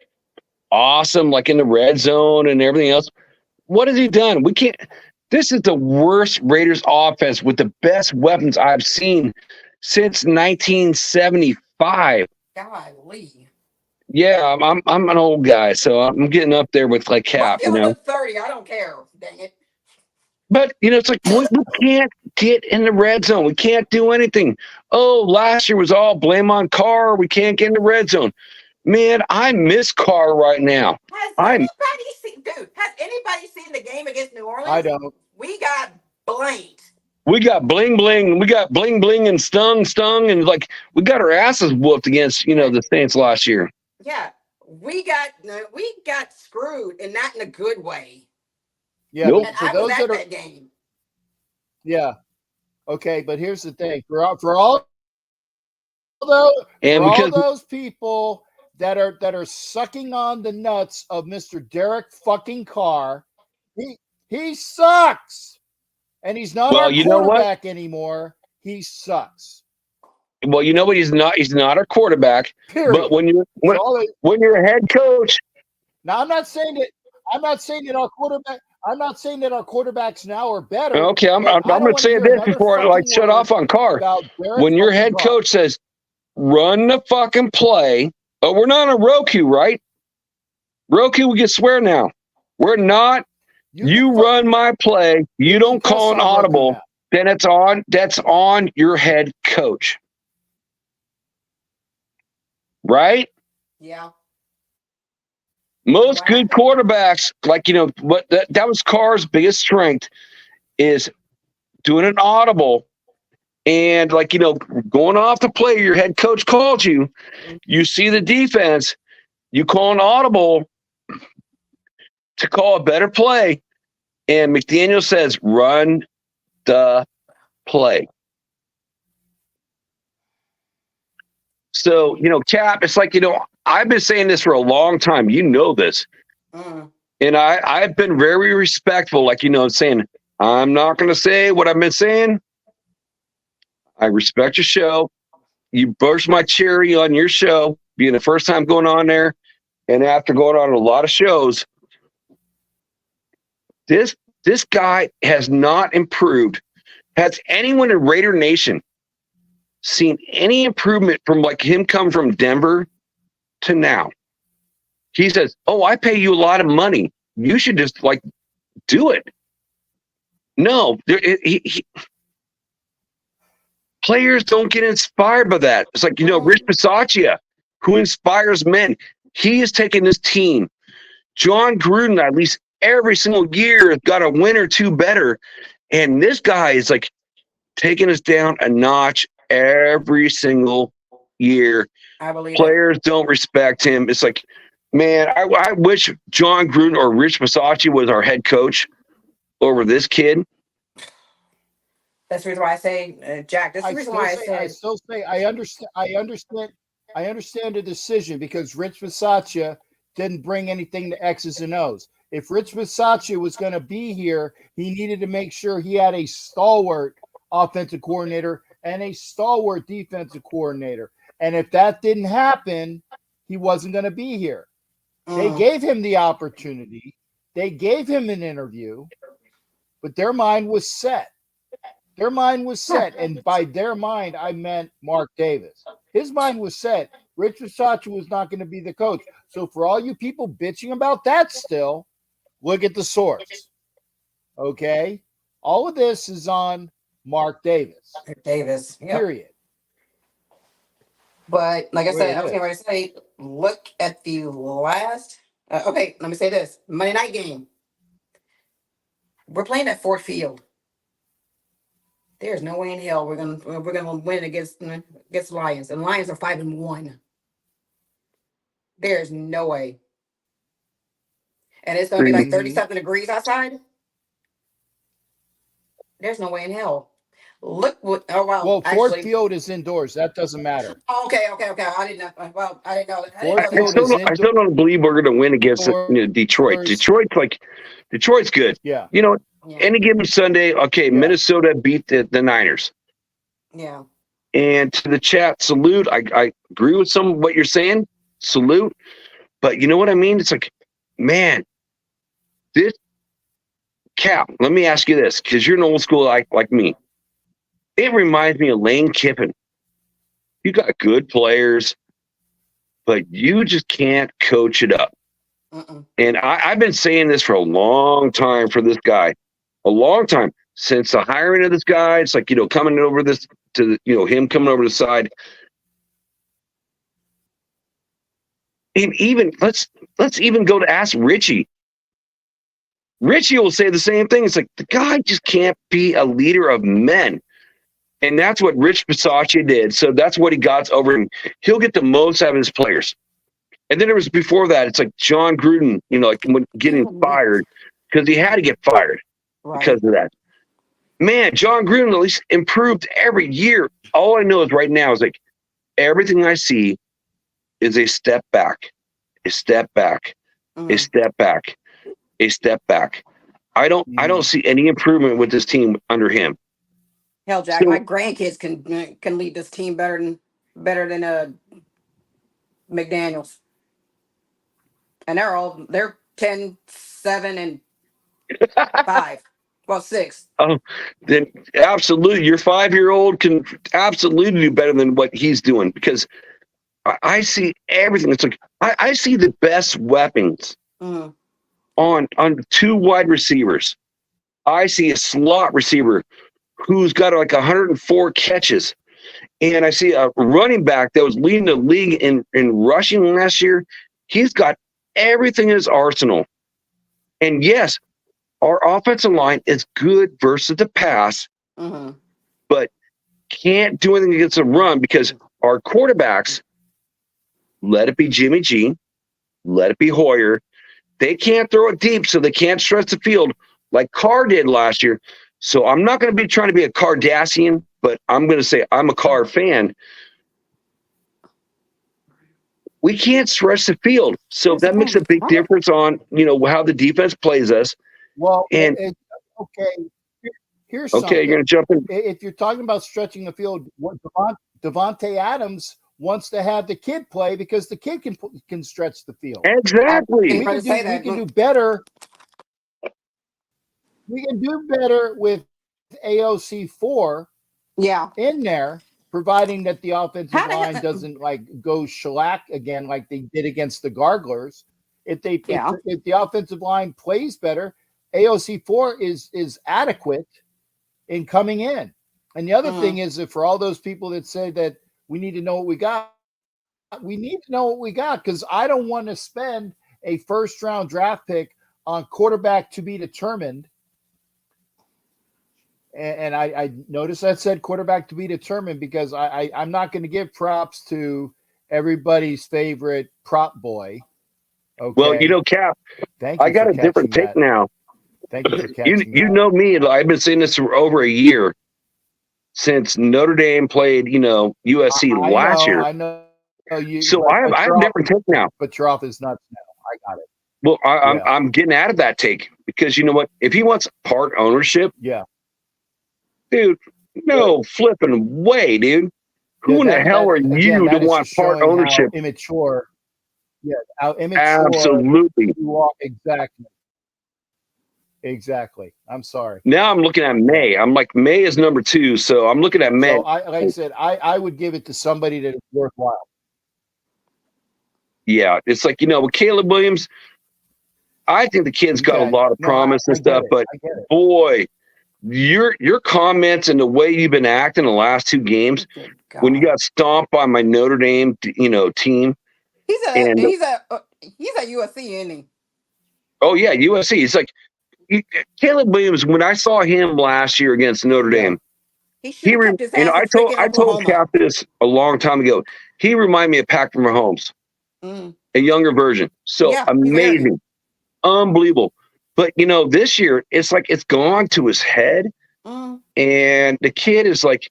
awesome, like in the red zone and everything else. What has he done? We can't. This is the worst Raiders offense with the best weapons I've seen since 1975. Golly. Yeah, I'm an old guy, so I'm getting up there with like Cap, Well, give him 30. I don't care. Dang it. But it's like we can't get in the red zone. We can't do anything. Oh, last year was all blame on Carr. We can't get in the red zone. Man, I miss Carr right now. Has anybody seen the game against New Orleans? I don't. We got blanked. We got bling bling. We got bling bling and stung, and like we got our asses whooped against the Saints last year. Yeah, we got screwed, and not in a good way. Yeah, nope. And I was at that game. Yeah. Okay, but here's the thing: for all those people that are sucking on the nuts of Mr. Derek fucking Carr, he sucks, and he's not our quarterback anymore. He sucks. Well, you know what? He's not our quarterback. Period. But when you're a head coach, now I'm not saying that our quarterback. I'm not saying that our quarterbacks now are better. Okay, I'm going to say this before I shut off on Carr. When your head coach says, "Run the fucking play," oh, we're not on Roku, right? Roku, we can swear now. We're not. You run my play. You don't call an audible. Then that's on your head coach. Right? Yeah. Most good quarterbacks, that was Carr's biggest strength is doing an audible and going off the play. Your head coach called you. You see the defense. You call an audible to call a better play. And McDaniel says, run the play. So, Cap, it's like, I've been saying this for a long time. You know this. And I've been very respectful, saying, I'm not going to say what I've been saying. I respect your show. You burst my cherry on your show, being the first time going on there. And after going on a lot of shows, this guy has not improved. Has anyone in Raider Nation seen any improvement from him come from Denver to now? He says, "Oh, I pay you a lot of money. You should just do it." No, players don't get inspired by that. It's like Rich Bisaccia, who inspires men. He has taken this team. John Gruden, at least every single year, has got a win or two better, and this guy is taking us down a notch every single year. I believe players don't respect him. It's like, man, I wish John Gruden or Rich Bisaccia was our head coach over this kid. That's the reason why I say, Jack. That's the reason why I still say I understand. the decision because Rich Bisaccia didn't bring anything to X's and O's. If Rich Bisaccia was going to be here, he needed to make sure he had a stalwart offensive coordinator and a stalwart defensive coordinator. And if that didn't happen, he wasn't going to be here. They gave him the opportunity. They gave him an interview, but their mind was set. Their mind was set. And by their mind, I meant Mark Davis. His mind was set. Rich Bisaccia was not going to be the coach. So for all you people bitching about that still, look at the source. Okay? All of this is on Mark Davis. Davis. Yep. Period. But like I said, I was Wait, going to say, look at the last. Okay, let me say this: Monday night game. We're playing at Ford Field. There's no way in hell we're gonna win against Lions, and Lions are 5-1. There's no way, and it's gonna be like 30-something degrees outside. There's no way in hell. Look what. Oh wow. Well, Ford Field is indoors. That doesn't matter. Okay. I didn't know. Well, I didn't know that. I still don't believe we're going to win against Detroit. Detroit's good. Yeah. Any given Sunday, okay, yeah. Minnesota beat the Niners. Yeah. And to the chat, salute. I agree with some of what you're saying. Salute. But you know what I mean? It's like, man, this Cap, let me ask you this, because you're an old school like me. It reminds me of Lane Kiffin. You got good players, but you just can't coach it up. And I've been saying this for a long time for this guy. A long time. Since the hiring of this guy, it's like, coming over this to, him coming over the side. And even, let's even go to ask Richie. Richie will say the same thing. It's like, the guy just can't be a leader of men. And that's what Rich Bisaccia did. So that's what he got over him. He'll get the most out of his players. And then it was before that. It's like John Gruden, when getting fired because he had to get fired because of that. Man, John Gruden at least improved every year. All I know is right now is like everything I see is a step back, a step back, a step back, a step back. I don't see any improvement with this team under him. Hell, Jack, my grandkids can lead this team better than McDaniels. And they're 10, 7, and 5. Well, 6. Oh, then absolutely. Your 5-year-old can absolutely do better than what he's doing because I see everything. It's like I see the best weapons on 2 wide receivers. I see a slot receiver who's got like 104 catches. And I see a running back that was leading the league in rushing last year. He's got everything in his arsenal. And yes, our offensive line is good versus the pass, but can't do anything against the run because our quarterbacks, let it be Jimmy G, let it be Hoyer, they can't throw it deep, so they can't stretch the field like Carr did last year. So I'm not going to be trying to be a Cardassian, but I'm going to say I'm a Carr fan. We can't stretch the field. So that makes a big difference on, how the defense plays us. Well, and here's okay, something. you're going to jump in. If you're talking about stretching the field, Devontae Adams wants to have the kid play because the kid can stretch the field. Exactly. We can do better. We can do better with AOC4 in there, providing that the offensive line doesn't go shellac again like they did against the Garglers. If the offensive line plays better, AOC4 is adequate in coming in. And the other thing is that for all those people that say that we need to know what we got because I don't want to spend a first-round draft pick on quarterback to be determined. And I noticed that said quarterback to be determined because I'm not going to give props to everybody's favorite prop boy. Okay. Well, Cap, I got a different take now. Thank you for catching that. You know me. I've been saying this for over a year since Notre Dame played, USC last year. I know. Oh, you. So but I have your different take now. But your office nuts now. I got it. Well, Yeah. I'm getting out of that take because you know what? If he wants part ownership, Yeah. dude, no flipping way, dude. Who Yeah, in the hell are again, you to that is want just part showing ownership? how immature. Yeah, how immature Absolutely. you are. Exactly. I'm sorry. Now I'm looking at May. I'm like, May is number 2, so I'm looking at May. So like I said, I would give it to somebody that is worthwhile. Yeah, it's like, you know, with Caleb Williams, I think the kid's got a Okay. lot of No, promise I and stuff, get it. but I get it. boy, your comments and the way you've been acting the last 2 games, Good when you God. got stomped by my Notre Dame, you know, team, He's and at USC, isn't he? oh yeah, USC. It's like Caleb Williams. When I saw him last year against Notre Yeah. Dame, He should have kept his you know, ass in freaking I told Oklahoma. Cap this a long time ago. He reminded me of Patrick Mahomes, a younger version. So Yeah, he's arrogant. amazing, unbelievable. But you know, this year it's like it's gone to his head, and the kid is like,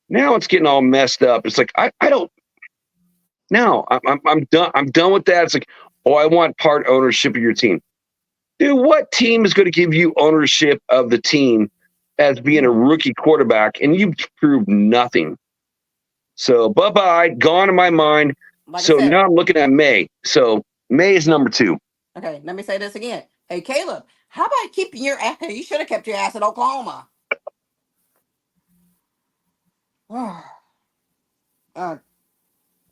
now it's getting all messed up. It's like I don't. No, I'm done. I'm done with that. It's like, oh, I want part ownership of your team. Dude, what team is going to give you ownership of the team as being a rookie quarterback, and you've proved nothing? So bye-bye, gone in my mind. Like So I said, now I'm looking at May. So May is number 2. okay, let me say this again. Hey, Caleb, how about keeping your ass? You should have kept your ass in Oklahoma.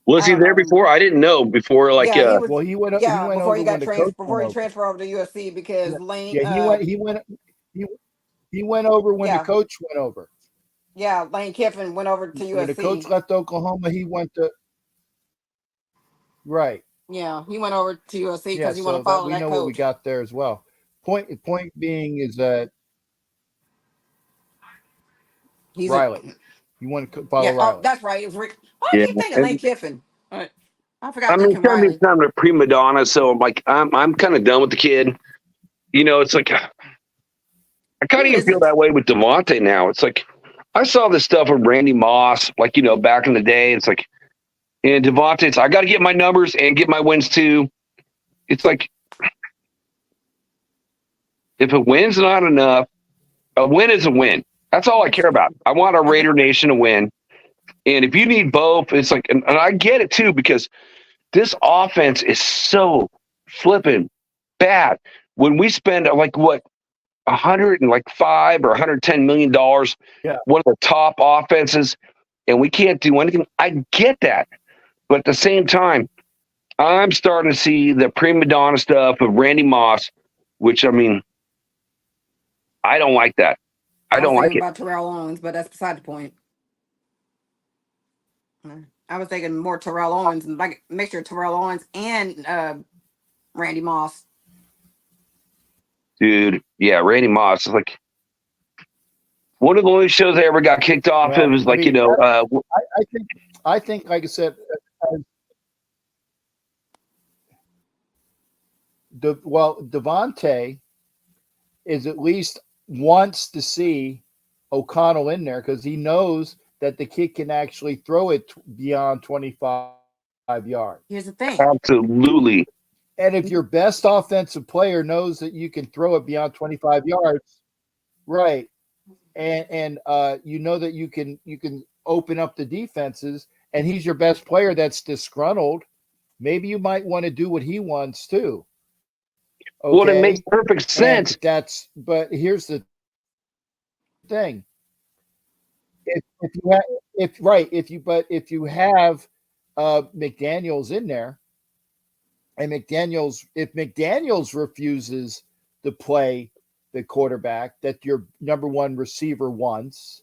Was I he don't there know. before? I didn't know before. Like, Yeah, he was. Well, he went Yeah, over before he when got the coach before he went over. transferred over to USC because Lane. Yeah, he went over when Yeah. the coach went over. Yeah, Lane Kiffin went over to When the coach USC. left Oklahoma, he went to right. Yeah, he went over to USC Yeah, because he so wanted to follow we that know what we coach. got there as well. Point being is that He's Riley, you want to follow yeah, Riley. oh, that's right. It was Rick. Why do I keep thinking Lane Kiffin? I forgot I mean, Lincoln kind Riley. of a prima donna. So I'm like, I'm kind of done with the kid. You know, it's like I kind of even feel that way with Devontae now. It's like I saw this stuff with Randy Moss, like, you know, back in the day. It's like, and Devontae, it's I got to get my numbers and get my wins too. It's like if a win's not enough, a win is a win. That's all I care about. I want our Raider Nation to win. And if you need both, it's like, and I get it too, because this offense is so flipping bad. When we spend like what, 105 or $110 million, one of the top offenses, and we can't do anything. I get that. But at the same time, I'm starting to see the prima donna stuff of Randy Moss, which, I mean, I don't like that. I don't like it. About Terrell Owens, but that's beside the point. I was thinking more Terrell Owens and like mixture of Terrell Owens and Randy Moss. Dude, yeah, Randy Moss is like one of the only shows I ever got kicked off. Well, It was like, I mean, you know, I think, like I said, Devontae is at least wants to see O'Connell in there because he knows that the kid can actually throw it beyond 25 yards. Here's the thing. Absolutely. And if your best offensive player knows that you can throw it beyond 25 yards, right, and you know that you can open up the defenses, and he's your best player that's disgruntled, maybe you might want to do what he wants too. Okay? Well, it makes perfect sense. But here's the thing: if you have McDaniels in there, and if McDaniels refuses to play the quarterback that your number one receiver wants,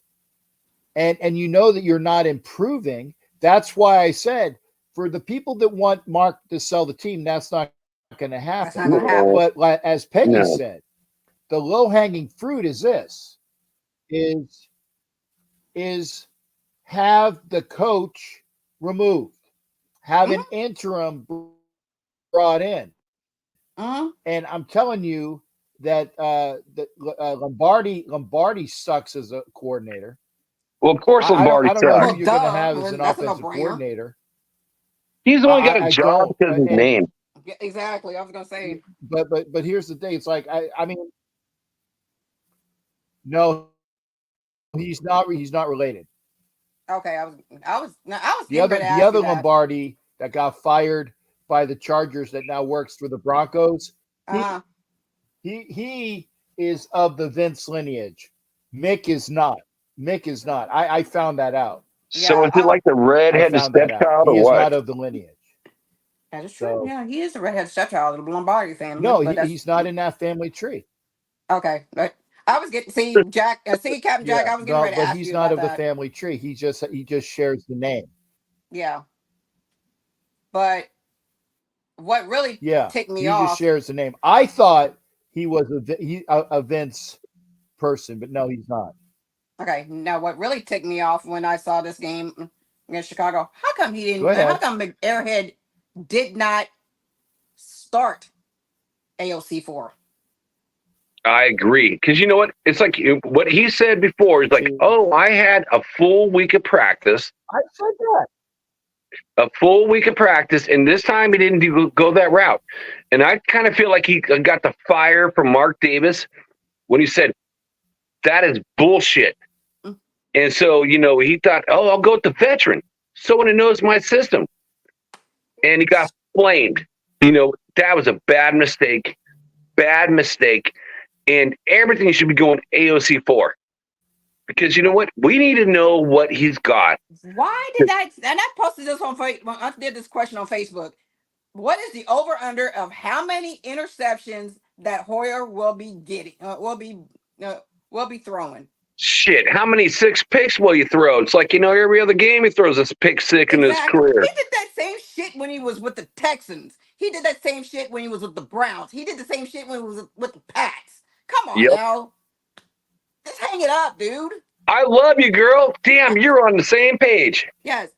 and you know that you're not improving, that's why I said for the people that want Mark to sell the team, that's not going to happen. That's not going to happen. But as Peggy said, the low-hanging fruit is this: is have the coach removed, have an interim brought in. And I'm telling you that Lombardi sucks as a coordinator. Well, of course, Lombardi I don't know sucks. who you're going to have as an offensive coordinator. He's only got a I job don't. because of his name. Yeah, exactly. I was gonna say. But here's the thing. It's like I mean, no, he's not. He's not related. Okay, I was The getting ready other to the ask other you that. Lombardi that got fired by the Chargers that now works for the Broncos. Uh-huh. He is of the Vince lineage. Mick is not. Mick is not. I found that out. So Yeah, is it like the I redheaded found that out. stepchild or He is what? not of the lineage. that is true. So Yeah, he is the redhead stepchild of the Lombardi family. no, But that's he's not in that family tree. okay. But I was getting see Jack, see Captain Jack. Yeah, I was getting no, ready to but ask he's you not about of the that. family tree. He just shares the name. Yeah, but what really Yeah, ticked me he just off. shares the name. I thought he was a Vince person, but no, he's not. Okay, now what really ticked me off when I saw this game against Chicago? How come he Go didn't? How ahead. come Airhead did not start AOC4? I agree. Because you know what? It's like what he said before. He's like, See, oh, I had a full week of practice, I said that. and this time he didn't go that route. And I kind of feel like he got the fire from Mark Davis when he said, that is bullshit. Mm. And so, he thought, oh, I'll go with the veteran. Someone who knows my system. And he got flamed. That was a bad mistake. And everything should be going AOC for. Because you know what? We need to know what he's got. Why did that? And I posted this on Facebook. I did this question on Facebook. What is the over under of how many interceptions that Hoyer will be getting? Will be throwing? Shit, how many 6 picks will you throw? It's like, every other game he throws a pick six in his Exactly. career. He did that same shit when he was with the Texans. He did that same shit when he was with the Browns. He did the same shit when he was with the Pats. Come on Yep. now. Just hang it up, dude. I love you, girl. Damn, you're on the same page. Yes.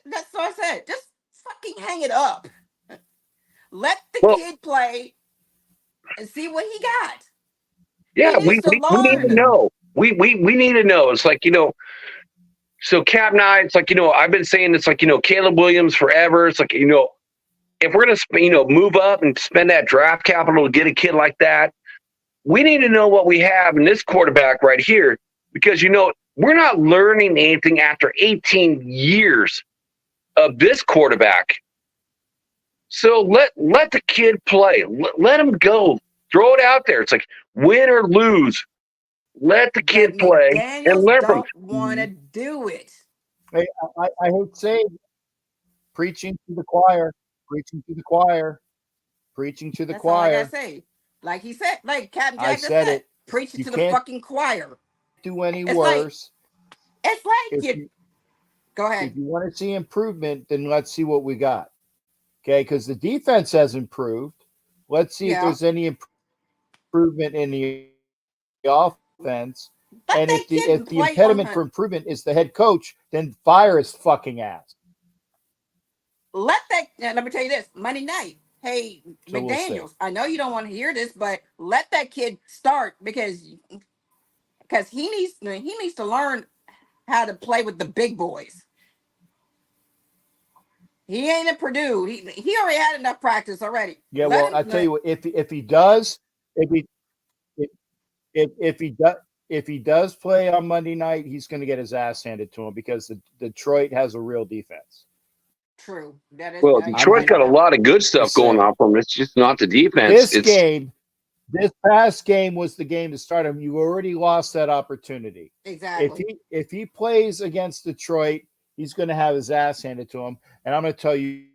That's what I said. Just fucking hang it up. Let the kid play and see what he got. Yeah, He we needs to need to learn. know. We need to know. It's like, so Cap and I, it's like, I've been saying it's like, Caleb Williams forever. It's like, if we're going to, move up and spend that draft capital to get a kid like that, we need to know what we have in this quarterback right here because, we're not learning anything after 18 years of this quarterback. So let the kid play. Let him go. Throw it out there. It's like win or lose. Let the kid play and learn from. Don't want to do it. Hey, I hate saying preaching to the choir, preaching to the choir, preaching to the That's all I choir. gotta say. Like he said, like Captain Jack I just said said, it. preach it You to the can't fucking choir. do any It's worse. It's like If you. Go ahead. If you want to see improvement, then let's see what we got. Okay, because the defense has improved. Let's see if there's any improvement in the offense. And if the impediment for improvement is the head coach, then fire his fucking ass. Let me tell you this, Monday night. Hey, so McDaniels, I know you don't want to hear this, but let that kid start because he needs to learn how to play with the big boys. He ain't at Purdue. He already had enough practice already. Yeah, I tell you what, if he does play on Monday night, he's going to get his ass handed to him because Detroit has a real defense. True. That is. Well, Detroit's got a lot of good stuff going on for him. It's just not the defense. This past game was the game to start him. You already lost that opportunity. Exactly. If he plays against Detroit, he's going to have his ass handed to him, and I'm going to tell you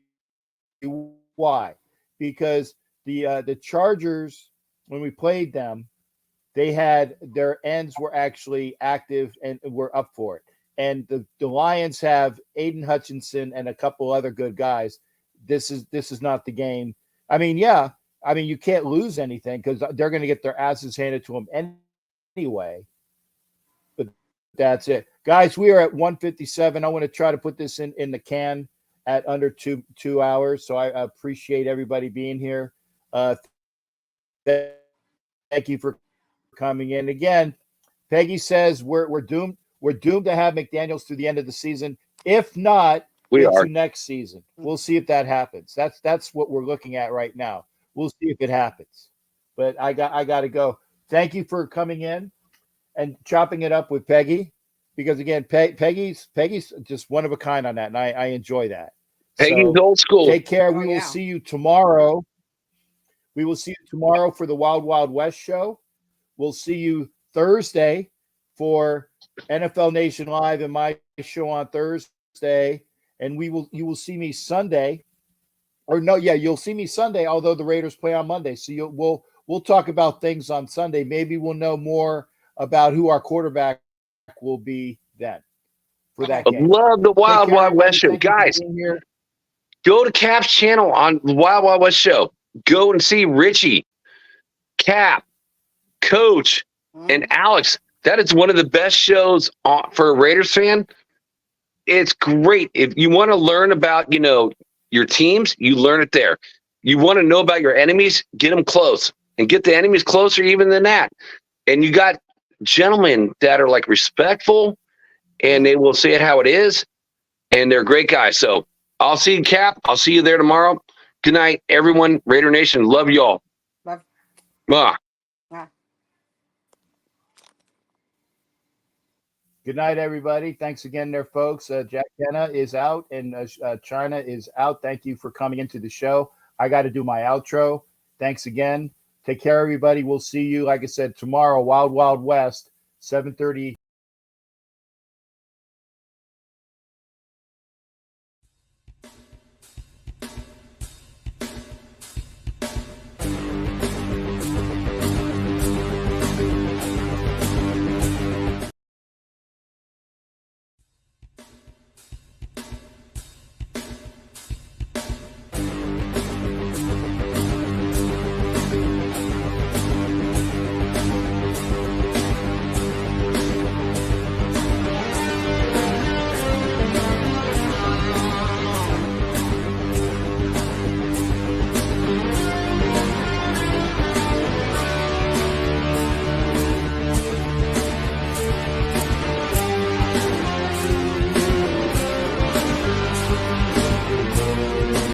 why. Because the Chargers, when we played them, they had their ends were actually active and were up for it. And the Lions have Aiden Hutchinson and a couple other good guys. This is not the game. I mean, you can't lose anything because they're going to get their asses handed to them anyway. But that's it. Guys, we are at 1:57. I want to try to put this in the can at under two hours. So I appreciate everybody being here. Thank you for coming in. Again, Peggy says we're doomed. We're doomed to have McDaniels through the end of the season. If not, We are. into next season. We'll see if that happens. That's what we're looking at right now. We'll see if it happens. But I got to go. Thank you for coming in and chopping it up with Peggy, because again, Peggy's just one of a kind on that, and I enjoy that. Peggy's So, old school. take care. We Oh, will yeah. see you tomorrow. We will see you tomorrow for the Wild Wild West show. We'll see you Thursday for NFL Nation Live and my show on Thursday. And you will see me Sunday. Or no, yeah, you'll see me Sunday, although the Raiders play on Monday. So we'll talk about things on Sunday. Maybe we'll know more about who our quarterback will be then for that I game. love the Wild Take care, Wild West show. everybody. Thank you for Guys, being here. go to Cap's channel on the Wild Wild West show. Go and see Richie, Cap, Coach, and Alex. That is one of the best shows for a Raiders fan. It's great. If you want to learn about, your teams, you learn it there. You want to know about your enemies, get them close and get the enemies closer even than that. And you got gentlemen that are like respectful and they will say it how it is. And they're great guys. So I'll see you, Cap. I'll see you there tomorrow. Good night, everyone. Raider Nation. Love y'all. Love. Mwah. Good night, everybody. Thanks again there, folks. Jack Kenna is out and China is out. Thank you for coming into the show. I got to do my outro. Thanks again. Take care, everybody. We'll see you, like I said, tomorrow, Wild Wild West, 7:30